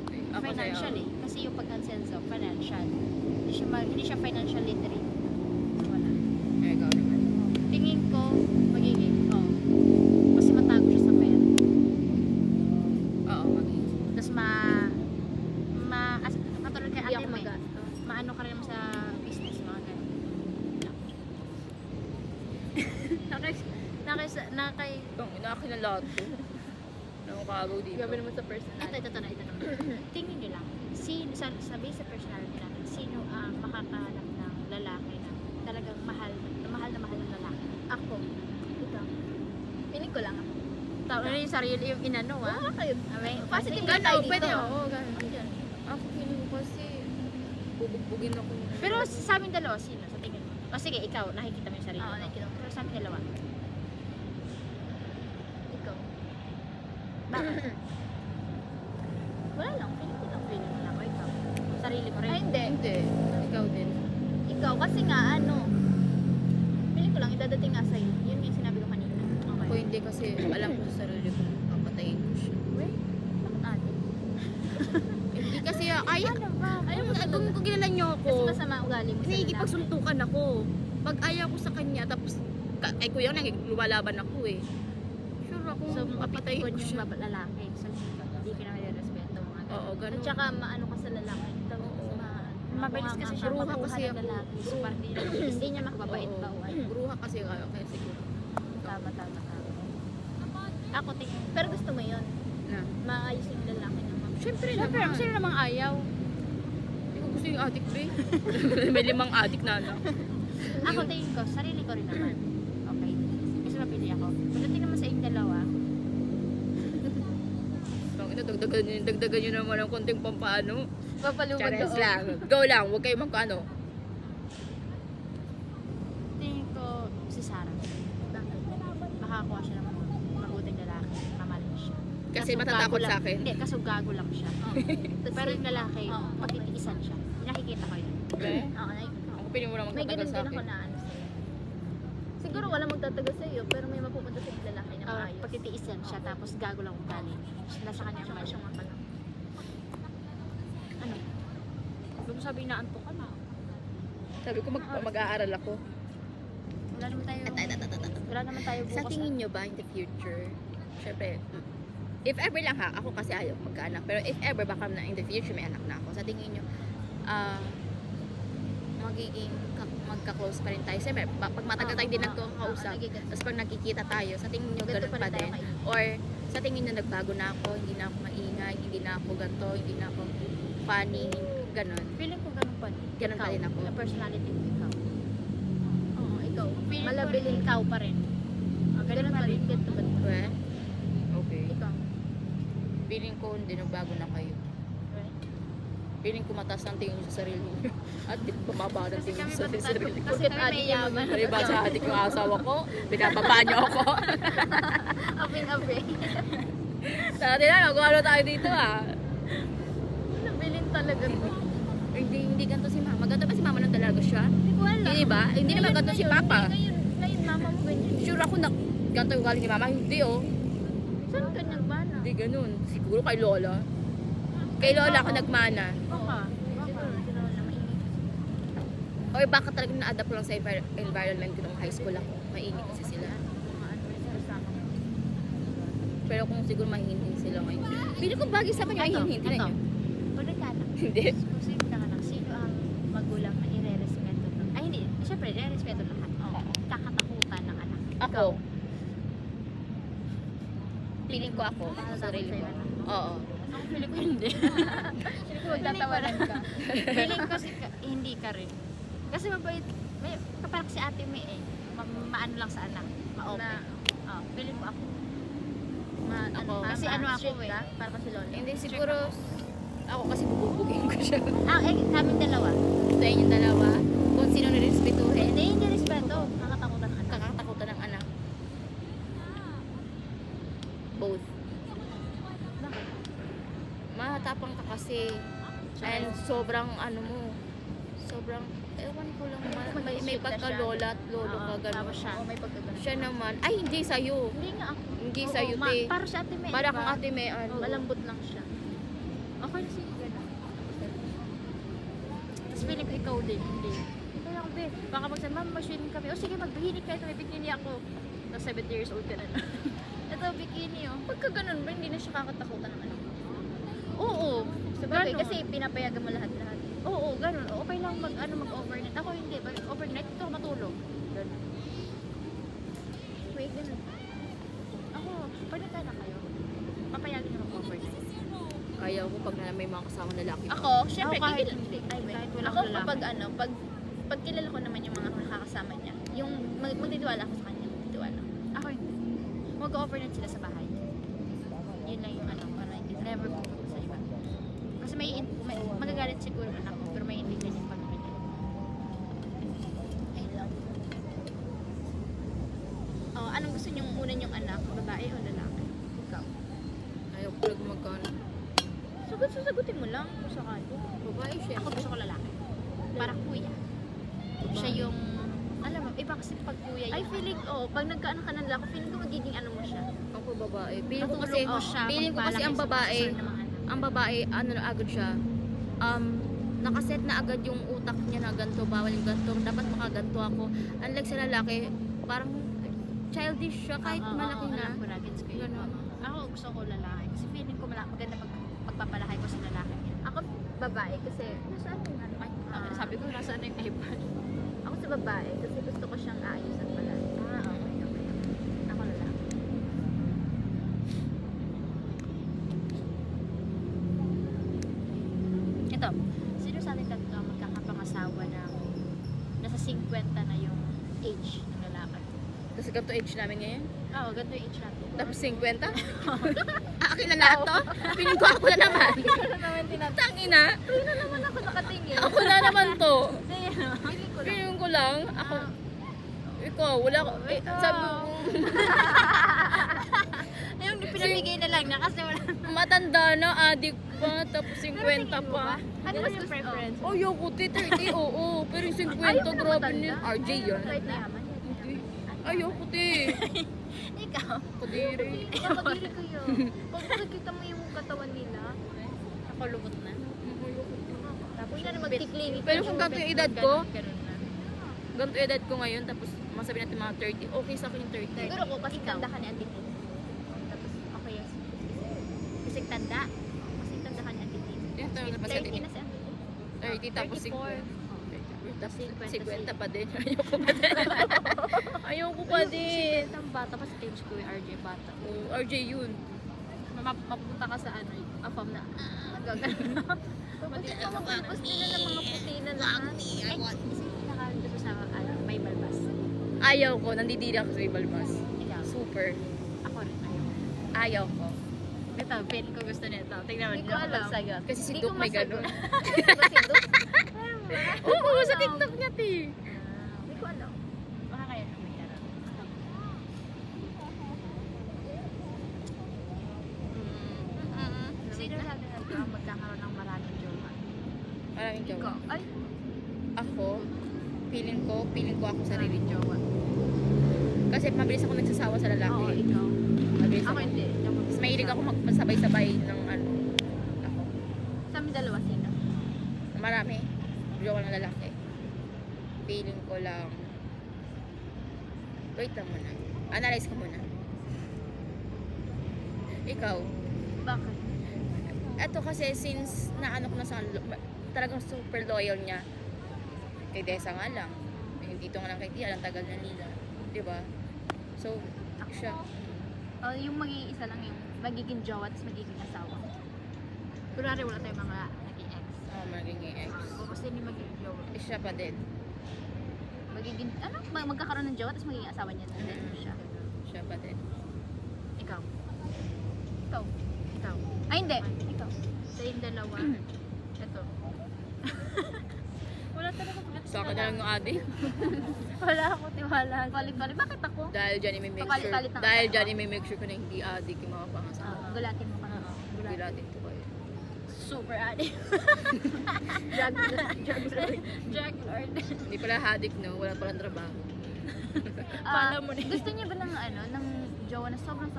Okay. Ako Financial sa'yo. eh. Kasi yung pagkansenso, financial. Hindi siya financial literate. Wala. Ikaw naman. Tingin ko, magiging, Itong inakin na lahat to. Nakakagaw dito. Gabi naman sa personal. Ito na. Tingin nyo lang, sa base sa personality natin, sino ang makakahanap ng lalaki na talagang mahal ng lalaki? Ako. Ikaw. Piling ko lang ako. Ano yung sarili yung inano, Oo, kayo. Positive Sige, ka tayo dito. Pwede, oo, ganun. Ako feeling ko kasi bubugbugin ako. Pero sa amin dalawa, sino sa tingin mo? O sige, ikaw, nakikita mo yung sarili Oo, mo. nakikita ko. Pero sa amin dalawa, Ikaw. bakit? Wala lang. Piling ko lang. Feeling mo lang, o ikaw? Sarili mo rin? Ay, hindi. Hindi, ikaw din. Ikaw, kasi nga, piling ko lang, idadating nga sa'yo. Yun yung sinabi ko kanina. Ako Okay. hindi kasi alam ko sa sarili ko, papatayin ko siya. Wait, bakit ate? Hindi kasi, ay, Ano ba? Ayaw mo talaga. kung kilala niyo ako, Kasi masama ugali mo sa lalaki. nakikipagsuntukan ako. Pag ayaw ko sa kanya, tapos kay kuya lumalaban ako eh. Sure ako, So, papatayin mapipikon ko yung siya. lalaki. So, hindi ka na respeto mga Oo, At ganun. saka maano ka sa lalaki. Oo. mabilis kasi siya Bruha makuha kasi ng ako. lalaki. So, parang hindi niya makababait Oo. ba o ano. Bruha kasi ako, kaya siguro. Tama. Ako tingin. Pero gusto mo yun. Na. Maayos yung lalaki naman. Siyempre Siyempre, naman. sino namang ayaw? Hindi ko gusto yung adik, be. May 5 adik na anak. Ako tingin ko, sarili ko rin naman. Okay. Kasi mapili ako. Pagdating naman sa inyong dalawa, Dagdagan nyo naman ng konting pampaano. Papalubag Chares doon. lang. Go lang, huwag kayo magkano. tingin ko si Sarah. Makakuha siya ng mabuting lalaki. Mamahal mo siya. Kasi Kaso matatakot gago lang. sa akin. Hindi, kaso gago lang siya. Pero yung lalaki, Oo. pagtitiisan siya. Nakikita ko yun. Okay? Oo, Ako piling mo lang may magtatagal ganun sa din ako akin. na ano sa'yo. Siguro wala magtatagal sa'yo, pero may mapupunta sa yung lalaki na maayos. Pagtitiisan siya, tapos gago lang ugali. Nasa kanya ang mali. Siyang mapala. Ano? Huwag mo sabihin na anto ka na. Sabi ko mag-aaral ako. Wala naman tayo bukas. Sa tingin nyo ba in the future, syempre, if ever lang ha, ako kasi ayaw magkaanak, pero if ever baka na in the future may anak na ako, sa tingin nyo, magiging magka-close pa rin tayo. Siyempre, pag matagal tayo din nagkakausap, tapos pag nakikita tayo, sa tingin nyo Ganito ganun pa pa rin tayo din? kaibigan. Or sa tingin nyo nagbago na ako, hindi na ako maingay, hindi na ako ganito, hindi na ako funny, ganun. Feeling ko ganun pa rin. Ganun pa rin ako. Yung personality mo, ikaw. Oo, ikaw. Feeling ko Malabiling ikaw pa rin. Ganun pa rin. Ganito ba? Well, okay. Ikaw. Feeling ko hindi nagbago na kayo. Feeling ko mataas ang tingin nyo sa sarili nyo. At bumaba ang Kasi tingin kami nyo sa matatag. sarili ko. Kasi Bakit kami adik may yung yaman. Kaya ba sa adik yung asawa ko? Binababa nyo ako. Aping-ape. Dati na, nag-ano tayo dito ah. Nabilin talaga to. Hindi ganito si mama. Ganito ba si mama nang talaga siya? Hindi ko alam. Hindi ba? Hindi naman ganito si papa. Ngayon, mama mo ganyan. Sure ako na ganito yung galing ni mama. Hindi oh. Saan ka nagbana? Hindi ganun. Siguro kay Lola. Kay Lola ako nagmana. Baka. Siguro, sila wala maingay. Or baka talagang na-adapt ko lang sa environment ko nung high school ako. Mainit kasi sila. Mga ano, sila sa akin. Pero kung siguro mahihinhin sila ngayon. Pili ko bagay sa kanya, mahihinhin. Tingnan nyo. Pag nagkaanak, Hindi. kung sino nagkaanak, sino ang magulang na ire-respeto ng... Ay, hindi. Siyempre, ire-respeto lahat. Oo. Kakatakutan ng anak. Ako. Piling ko ako. Sa Natatakot sarili sa'yo ko. na. Oo. Ang feeling ko hindi. Sino ko magtatawanan ka? Feeling ko hindi ka rin. Kasi mabait. May, parang si ate May eh. Maano lang sa anak. Ma-open. Na- Feeling ko ako. Ako. Kasi ano ako strict eh. ka? Para kasi lola. Hindi siguro ako kasi bububugin ko siya. Kaming dalawa. Sa inyong dalawa, kung sino nirespetuhin, Hindi respeto. Nakatakutan ng anak. kakatakutan ng anak. Both. Bakit? Matapang ka kasi. And sobrang ano mo, sobrang, ewan ko lang, may Mag-strict na pagka-lola at lolo ka Oo, gano'n. tapos siya. Oo, may pagkagano. Siya naman, ay hindi sa'yo. Hindi nga ako. Hindi Oo, sa'yo, te. Para si ate May. Para diba? kang ate may ano. Malambot lang siya. Okay na sige. Ganun. Tapos feeling ko ikaw din. Hindi. Kaya ako, be, baka magsabi, ma'am, mag-swimming kami. O sige, mag-bikini kayo. May bikini ako. Tapos 70 years old ka na. Ito, bikini oh. Pagka ganun ba, hindi na siya kakatakutan ng anak. Oo. Sabagay, Ganun. kasi pinapayagan mo lahat-lahat. Oo, ganun. Okay lang mag-overnight. Ako hindi. Pag overnight, ito ako matulog. Ganun. Wait, ganun. ayaw ko pag may mga kasama lalaki. Ako, syempre, Ako kahit kikil- hindi. Ay, wait. Kahit walang Ako lalaki. kapag pag kilala ko naman yung mga nakakasama niya, yung magtitiwala ako sa kanya, magtitiwala. Ako hindi. Mag-overnight sila sa bahay. Yun lang yung ano, para hindi never pupunta sa iba. Kasi may magagalit siguro anak ko, pero may hindi yung pamilya. I love. Oh, anong gusto niyong una niyong anak, babae o lalaki? Ikaw. Ayaw ko lang magkano. Sagutin mo lang kung sakali. Babae siya. Ako gusto ko lalaki. Para kuya. Siya yung, alam mo, iba kasi pag kuya Ay, yung, feeling, pag nagkaanak ka ng lalaki, feeling ko magiging ano mo siya. Ako babae. Feeling ko kasi, Tutulong mo siya, feeling ko kasi magpalaki ang sa babae, susunod na mga anak. ang babae, ano na agad siya, nakaset na agad yung utak niya na ganito, bawal yung ganito, dapat makaganto ako. Unlike sa lalaki, parang childish siya kahit Oo, malaki oo, na. alam ko na, gets ko yun. Ganun. Ako gusto ko lalaki. Kasi feeling ko maganda pagpapalaki ko sa lalaki. Ako, babae, kasi, nasaan yung ano? Ay, sabi ko, nasaan na yung iPad? Ako sa babae, kasi gusto ko siyang aayusan pala. Okay. Ako lalaki. Ito, sino sa atin tatlo ang magkakapangasawa na nasa 50 na yung age ng lalaki? Kasi ganito age namin ngayon. Oo, ganito yung age natin. Tapos 50? Akin na lahat to? Piling ko ako na naman. naman tinatanong. Tangina. Sino naman ako nakatingin? Ako na naman to. Sige, no? Feeling ko lang. Piling ko lang. Ako. Ikaw, wala ko. Eh, sabi mo, Yung pinamigay na lang na kasi wala. matanda na, adik pa, tapos 50 pa. Ano ba yung preference? Oh, yo, puti 30, oo. Pero yung 50, Ayaw mo na grabe matanda. na. RJ yun. Right na yaman. Hindi. Ayaw, puti. Ikaw? Kadiri. Kapag-iri ko yun. Pag nakikita mo yung katawan nila, Ako lubot na. tapos na magkiklinik. Pero kung ganito yung edad ko, Ganun na. ganito yung edad ko ngayon, tapos masabi natin mga 30, okay sa akin yung 30. Siguro ko kasi Ikaw. tanda ka ni Auntie Tin. Tapos ako yung kasi tanda. Kasi tanda ka ni Auntie Tin. Yan, tayo na pa sa 30 din. na si Auntie Tin. 30 tapos 34. 50. Tapos 50 50 pa din. Ayoko pa din. Ayoko pa din. Ang bata pa sa stage ko yung RJ bata. Oh, RJ yun. Mapunta ka sa ano, afam na, gagano. Gusto ko mag-gusto nila ng mga puti na lahat. Ay, kasi nakakita sa ano, may balbas. Ayaw ko, nandidiri ako sa may balbas. Ikaw, Super. ako rin ayaw. Ayaw ko. Ito, feel ko gusto nito. Tingnan mo, Hindi hindi ko ako alam. magsagot. Kasi si Hindi Duke ko may masagot. gano'n. Di ba si Duke? Oo, sa TikTok niya, ti. Hindi ko alam. Baka kaya na may aral. Sino sa atin natin ang magkakaroon ng maraming jowa? Maraming Ikaw. jowa. Ay, Ako, feeling ko ako sarili jowa. Kasi mabilis ako nagsasawa sa lalaki. Oo, ikaw. Mabilis Ako ako. hindi. Mas mahilig ako magpasabay-sabay ng ano. Ako. sa amin dalawa sino? Marami. Jowa ng lalaki. Feeling ko lang. Wait lang muna. Analyze ko muna. Ikaw. Bakit? Eto kasi since naano ko na sa talagang super loyal niya. Kay Desa nga lang. Yung dito nga lang kay Tia, ang tagal na nila. Diba? So, siya. Yung magiging isa lang yung magiging jowa at magiging asawa. Kunwari wala tayong mga naging ex. Magiging ex. O kasi hindi magiging jowa. Siya pa din. Magiging, magkakaroon ng jowa at magiging asawa niya na din siya. Siya pa din. Ikaw. Ikaw. Ikaw. Ay, hindi. Ikaw. Sa yung dalawa. Ito. Wala talaga pagkat Sa akin na lang yung adik. Wala ako tiwala. Palit-palit. Bakit ako? Dahil dyan i-make sure. Papalit-palit na Dahil ako. dyan i-make sure ko na hindi adik yung mga pangasawa. Gulatin mo pa. Bilatin ko kayo. Super addict. Drug lord. Drug lord. Hindi pala adik, no? Wala palang trabaho. Pala mo na yun. Gusto niya ba ng ng jowa na sobrang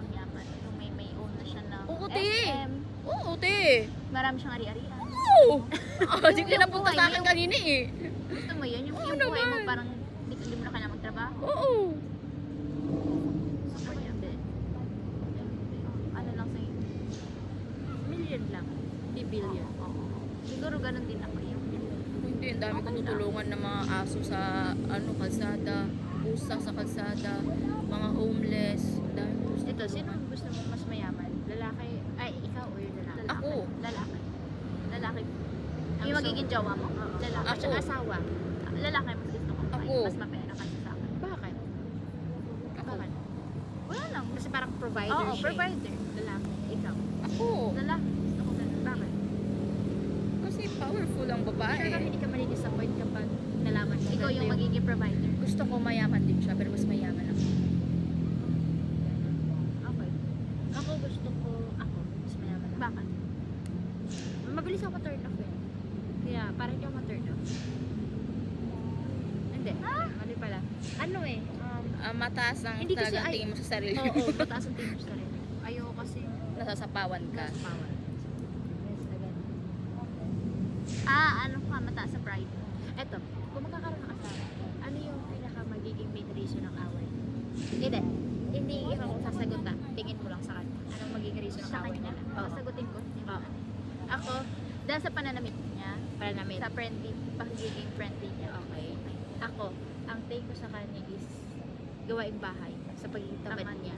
yaman? Yung may own na siya ng Oo, te. SM. Oo, te. Marami siyang ari-arian. Oo! Hindi ka Yung napunta buhay sa mo, akin yung- kanina eh. Gusto mo yun? Yung Oo buhay mo naman. parang hindi mo na kailangan magtrabaho. Oo. Ako hindi. Ano lang sa'yo? Million lang. Hindi billion. Oo. Siguro ganun din ako yung Hindi, ang dami kong tutulungan ng mga aso sa kalsada, pusa sa kalsada, mga homeless. Ang dami kong Ito, sino tutulungan. ang gusto mo mas mayaman? Lalaki? Ay, ikaw o yung lalaki? Ako. jowa mo. Lalaki. Ako. Tsaka asawa. Lalaki mas gusto ko. Ako. Mas mapera kasi sa akin. Bakit? Bakit? Wala lang. Kasi parang provider Oo, siya. provider. Lalaki. Ikaw. Ako. Lalaki. Gusto ko ganun. Bakit? Kasi powerful ang Sure ka babae. hindi ka mali-disappoint kapag nalaman mo. Ikaw ganito yung magiging provider. Gusto ko mayaman din siya, pero mas mayaman ako. Okay. Ako gusto ko, mas mayaman. Bakit? Mabilis ako ma-turn off eh. Kaya, parang hindi ako ma-turn off. Hindi. Mali pala. Ano eh, Mataas ang Hindi kasi talagang ay- tingin mo sa sarili mo. oo, mataas ang tingin ko sa rin. Ayoko kasi Nasasapawan ka. nasa power. Yes, agad. Ano ka? Mataas sa pride. Eto, kung magkakaroon ng asawa, ano yung pinaka magiging main reason ng away? Hindi ikaw kung sasagot tingin mo lang sa kanya. Anong magiging reason ng Sa away kanya. nila? Oo. Sasagutin ko. Oo. Ako, dahil sa pananamit niya, Para namin. sa friendly, pagiging friendly niya. Okay. Ako, ang take ko sa kanya is gawaing bahay sa pagiging tamad Tamad. niya.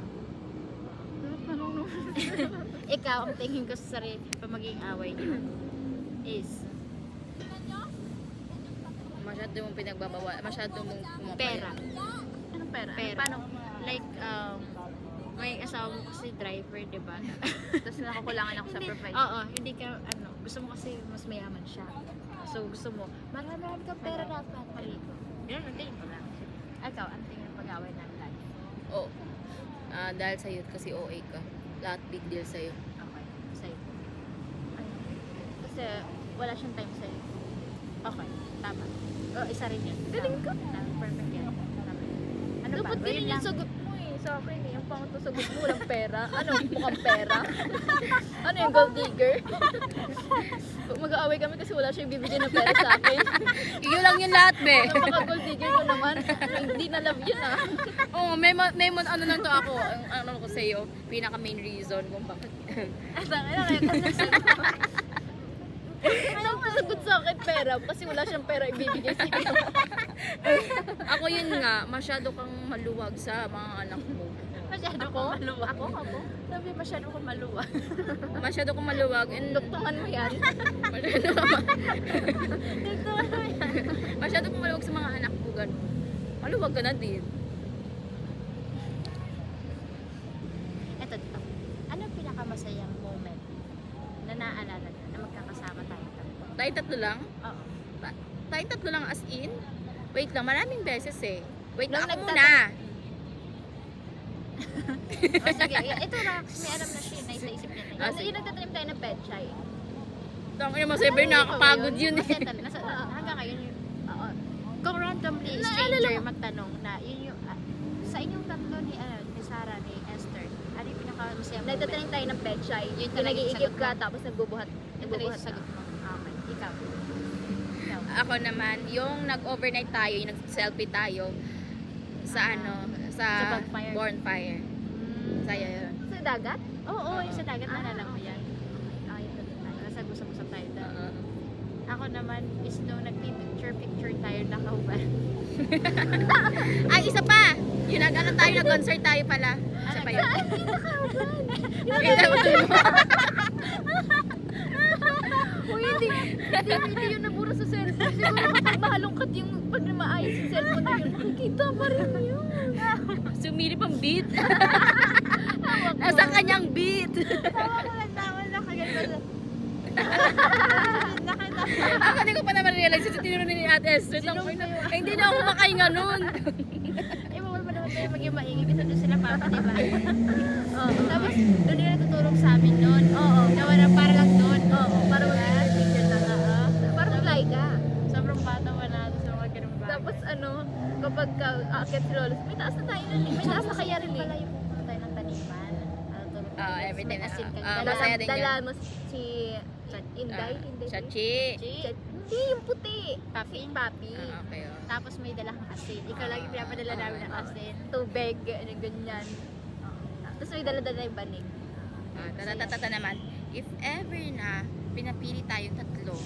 Ikaw, ang tingin ko sa sarili pa magiging away niyo is Masyado mong pinagbabawa, masyado mong kumapaya. pera. Anong pera? Pera. Paano? Like, may asawa mo kasi driver, di ba? Tapos nakukulangan ako sa provide. Oo, hindi ka, gusto mo kasi mas mayaman siya. So, gusto mo, marami ka pera dapat. Mali ko. Yan, ang tingin ko lang. Ikaw, ang tingin ng pag-away namin lagi. Oo. Dahil sa'yo, kasi OA ka. Lahat big deal sa'yo. Okay, sa'yo. Kasi wala siyang time sa'yo. Okay, tama. Isa rin yun. Galing ka. Tama, perfect yan. Tama. Ano Dapat ba? ganyan Yun yung lang. sagot mo eh. Sa akin eh. Yung pangat sagot mo, walang pera. Ano? Mukhang pera? Ano yung gold digger? Mag-aaway kami kasi wala siyang bibigyan ng pera sa akin. Yun lang yung lahat, be. Ano baka gold digger ko naman? Hindi na love yun ah. Oo, ano lang to ako. Ang ano ko sa'yo, pinaka main reason kung bakit. Kaya kasi ano masagot sa akin pera? Kasi wala siyang pera ibibigay sa akin. Ako yun nga, masyado kang maluwag sa mga anak mo. Masyado Ako? kang maluwag. Ako? Sabi, masyado kang maluwag. Masyado kang maluwag. And Duktungan mo yan. masyado kang maluwag sa mga anak mo. Ganun. Maluwag ka na din. Eto dito. Ano ang pinakamasayang moment na naaalala na, na magkakasama tayo tatlo? Tayong tatlo lang? Oo. Tayong tatlo lang as in? Wait lang, maraming beses eh. Wait Nung lang, ako nagtata- muna. O sige, ito Rax, may alam na siya, nasa isip niya na. Ah, sige. Yung nagtatanim tayo ng pechay. Tangina mo, Saber, nakakapagod yun eh. Kasi hanggang ngayon yun. Oo. Kung randomly stranger magtanong na yun yung sa inyong tatlo ni Sarah, ni Esther, ano yung pinakamasayang moment? Nagtatanim tayo ng pechay. Yun Yung talaga yung nag-iigip sagot ka mo. tapos nagbubuhat. Ito na yung sagot mo. Okay. Ikaw. Ako naman, yung nag-overnight tayo, yung nag-selfie tayo sa Sa bonfire. bonfire. Saya yun. Sa dagat? Oo, yung sa dagat, naalala mo okay. yan. Okay, ito din tayo. Nasa gusap-gusap tayo doon. Oo. Ako naman is nung nagpipicture-picture tayo nakahubad. Ay, isa pa! Yung tayo, nag-concert tayo pala. Isa pa yun. Kita mo dun. Uy, hindi yun nabura sa cellphone. Siguro kapag mahalungkat yung pag maayos yung cellphone na yun, makikita pa rin yun. Sumilip ang beat. Nasa kanyang beat. Tawa lang kagad Ako hindi ko pa naman realize kasi tinuro ni Ate Esther. Ay, hindi na ako makahinga nun. Eh, bawal pa naman tayo maging maingay kasi doon sila papa, di ba? Oo. Tapos, doon nila tutulong sa amin noon. Oo. Nawalan para lang doon. Oo. Para mag-picture lang. Parang fly ka. Sobrang bata pa natin sa mga ganung bagay. Tapos kapag aakyat si Lolos, may taas na tayo na may taas na kaya rin pala yung pupunta tayo ng taniman. Tulog tayo. Every time na. Asin ka. Masaya din yun. Dala mo si Inday. Chachi. Hindi, yung puti. Papi. Papi. Okay, oh. Tapos may dala kang asin. Ikaw lagi pinapadala namin ng asin. Tubig, ganyan. Tapos may dala-dala yung banig. Tata naman. If ever na pinapili tayong tatlo,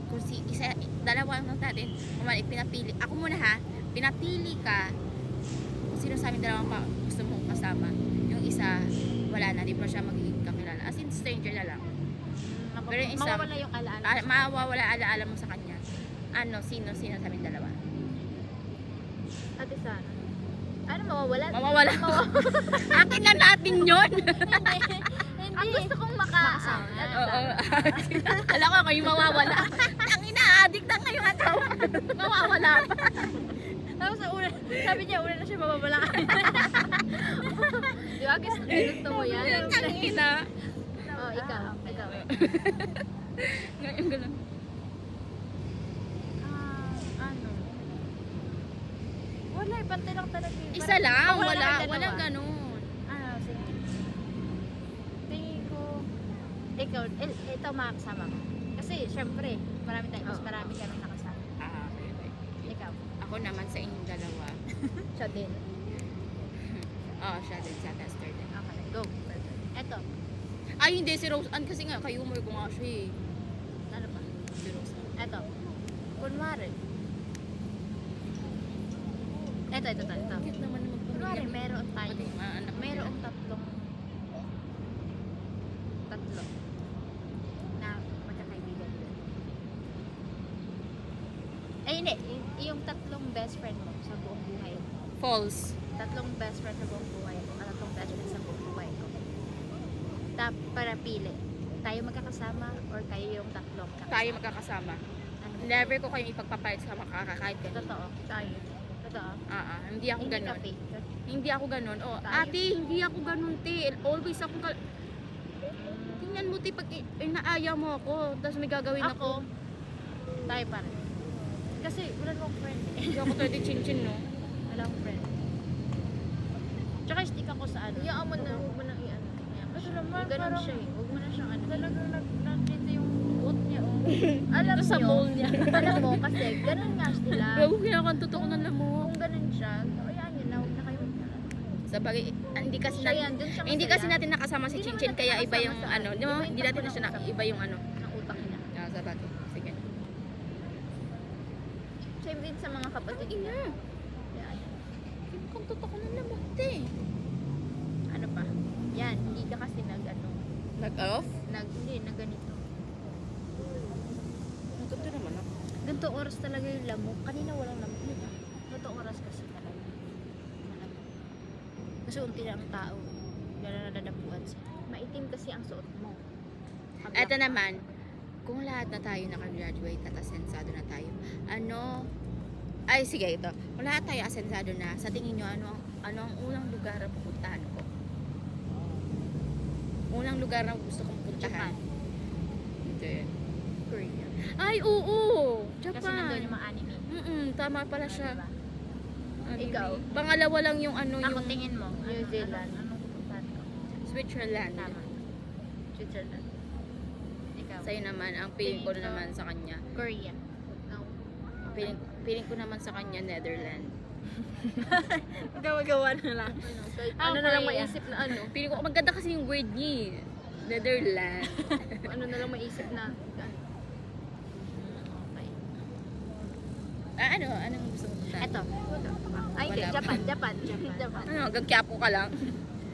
kung dalawa lang natin, pinapili, ako muna ha, pinapili ka, kung sino sa amin dalawang gusto mong kasama. Yung isa, wala na, di mo na siya magiging kakilala. As in, stranger na lang. Ako Pero yung isang, mawawala yung alaala. mawawala alaala mo sa kanya. Ano, sino sa aming dalawa? Ate Sana. Ano mawawala? Mawawala. Akin na natin yun. Ang gusto kong makasama. Oo. Alam ko kayo mawawala. Ang ina-addict na ngayong asawa. Mawawala pa. Tapos sabi niya, una na siya mababala. Di ba? Gusto mo yan? Ang ina. Oh, ikaw. Ngayon ko lang. Ano? Wala, pantay lang talaga yun. Isa lang, Wala wala, kang dalawa. walang ganun. Sige. Tingin ko, ikaw, ito makakasama ko. Kasi, syempre, marami tayo, mas marami kami nakasama. Okay. Ikaw. Ako naman sa inyong dalawa. Siya din. Siya din sa tester din. Okay, go. Ito, Ay, hindi, si Rose Ann kasi nga, kayo mo ko nga siya eh. ano pa? Si Rose Ann. Ito, kunwari. Ito. Cute naman naman po. Kunwari, meron tayo. Pati mga anak nila. Merong tatlo na magkakaibigan. Ay, hindi. Yung tatlong best friend mo sa buong buhay mo. False. Tatlong best friend sa buong buhay mo. Tatlong best friend sa buong buhay ko. Para pili. Tayo magkakasama or kayo yung tatlong kakasama? Tayo magkakasama. Ano? Never ko kayong ipagpapalit sa makakakahit ka. Totoo. Tayo. Totoo. Hindi ako Hindi ganon. ka fake. Hindi ako ganon. Oh, Tayo. ate, hindi ako ganon, te. Always ako tingnan mo, te, pag inaaya mo ako, tapos may gagawin ako. Tayo pa rin. Kasi wala akong friend. Hindi ako pwede chin-chin, no? Wala akong friend. Tsaka stick ako sa ano. Iyaan mo na, huwag mo nang i-ano. Kasi naman, Ganun parang siya eh. Huwag mo na siyang ano. talagang nandito yung boot niya. Oh. Alam Dito sa nyo, mall niya. alam mo kasi, ganun nga sila. Bago kinakan totoo na lang mo. Kung ganun siya, hayaan nyo na, huwag na kayo. Sa bagay, hindi kasi Siya yan, dun siya hindi masaya. kasi natin nakasama si Hindi Chinchin naman kaya natin iba yung nakasama sa ano, ano. di ba? Iba yung Hindi natin na siya takbo ng iba yung ano. Ng utak niya. Sa bagay. Sige. Same din sa mga kapatid niya. Hayaan nyo. Kung totoo na lang te. Ano pa? Yan, hindi ka kasi nag-ano. Nag-off? Hindi, na ganito. Nagkanta naman ako. Ganito oras talaga yung lamok. Kanina walang lamok. Diba? Ganito oras kasi talaga. Malamig. Kasi unti lang ang tao. Lalo na dadapuan siya. Maitim kasi ang suot mo. Eto naman, kung lahat na tayo nakagraduate at asensado na tayo, ay sige ito, kung lahat tayo asensado na, sa tingin nyo, ano ang unang lugar na pupuntahan ko? Unang lugar na gusto kong puntahan? Japan. Hindi. Korea. Ay, oo! Japan! Kasi nandun yung mga anime. Tama pala siya. Diba? Anime. Ikaw? Pangalawa lang yung Ako yung tingin mo. New Zealand. Anong pupuntahan ko? Switzerland. Tama. Switzerland. Ikaw. Sa'yo naman, ang feeling ko Tingin ko- naman sa kanya. Korea. No. Feeling ko naman sa kanya, Netherlands. Gawa-gawa na lang. Ano na lang Korea. maisip na ano? Feeling ko, maganda kasi yung word niya. Netherlands. Ano na lang maisip na? Okay. Anong gusto mo punta? Eto. Ay, hindi. Wala. Japan. Japan. Gagkyapo ka lang.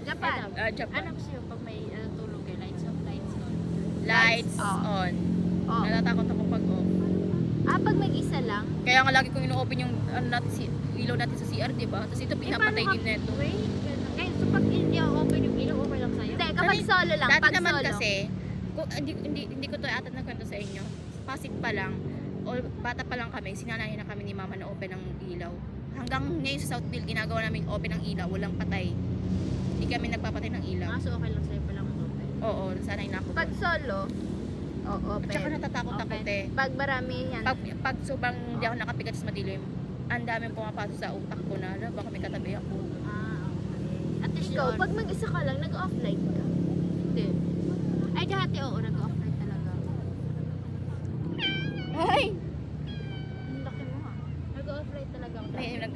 Japan. Japan. Ano gusto yung pag may tulog kayo? Lights on. Lights off. on. Oh. Natatakot ako pag off. Pag mag-isa lang? Kaya nga lagi kong ino-open yung ilaw natin sa CR, di ba? Tapos ito pinapatay din neto. Wait. Eh, so pag hindi open yung ilaw, okay lang sa'yo? Hindi, kapag solo lang. Dati Pag naman solo. kasi, hindi ko to ata nagkwento sa inyo. Pasig pa lang, o bata pa lang kami, sinanayan na kami ni mama na open ang ilaw. Hanggang ngayon sa Southville, ginagawa namin open ang ilaw, walang patay. Hindi kami nagpapatay ng ilaw. So okay lang sa'yo palang open. Oo, sanay na ako. Pag solo, At saka open. natatakot ako, Open. te. Pag marami yan. Pag sobrang hindi ako nakapigat sa madilim, ang daming pumapasok sa utak ko na, baka may katabi ako. Okay. At least Ikaw, yun. pag mag-isa ka lang, nag-offline ka. Hindi. Ay, dati oo, nag-offline talaga. Ay! Ang laki mo ha. Nag-offline talaga ako.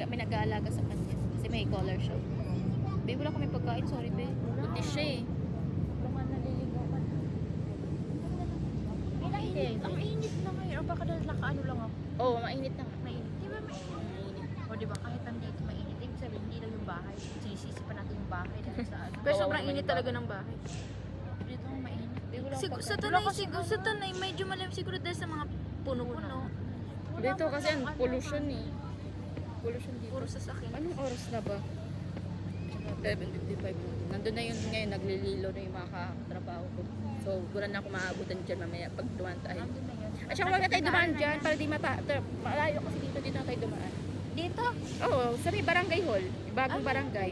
May nag-aalaga sa kanya. Kasi may collar siya. Babe, wala kami pagkain. Sorry, babe. Buntis siya eh. Baka naliligaw ka na. Ang init na ngayon. O baka nakaano lang ako. Oo, mainit na nga. Mainit. Di ba mainit? Mainit. O di ba kahit nandito mainit. Ibig sabihin, hindi lang yung bahay. Sinisisi pa natin yung bahay dahil sa ano. Pero Kawawa sobrang naman init yung talaga bata. ng bahay. Dito ang mainit. Babe, Sa Tanay, medyo malam siguro dahil sa mga puno-puno. Dito kasi ang pollution eh. Pollution dito. Puro sasakyan. Anong oras na ba? 11:55. Nandun na yun ngayon, naglililo na yung mga katrabaho ko. So, wala na ako maabutan dyan mamaya pag dumaan tayo. At saka wala tayo dumaan dyan para di malayo kasi dito na tayo dumaan. Dito? Oo, sa may barangay hall. Bagong barangay.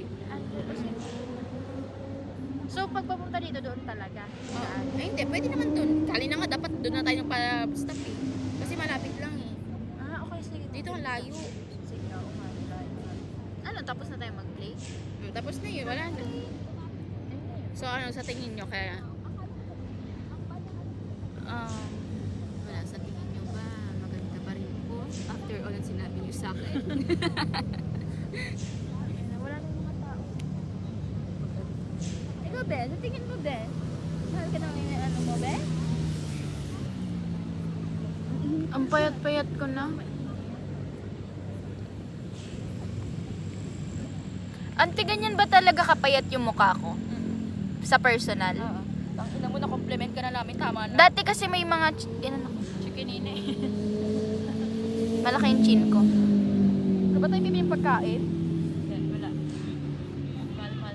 So, pag papunta dito doon talaga. Ay, hindi. Pwede naman dun. Kali na nga, dapat dun na tayo pa-stop eh. Kasi malapit lang eh. Okay, sige. Dito ang layo. Sige, oo nga. Ano, tapos na tayo mag-play? Tapos na yun, wala na. So, ano sa tingin nyo kaya? Wala, sa tingin nyo ba maganda pa rin po? After all ang sinabi nyo sa akin. Wala na yung mga tao. Ikaw, Ben, sa tingin mo, Ben? Mahal ka naman yung ano mo, Ben? Ang payat-payat ko na. Ante, ganyan ba talaga kapayat yung mukha ko? Sa personal? Oo. Ang ina mo na compliment ka na namin, tama na. Dati kasi may mga... Ganun ako. Chikinine. Malaki yung chin ko. Ano ba tayo bibili yung pagkain?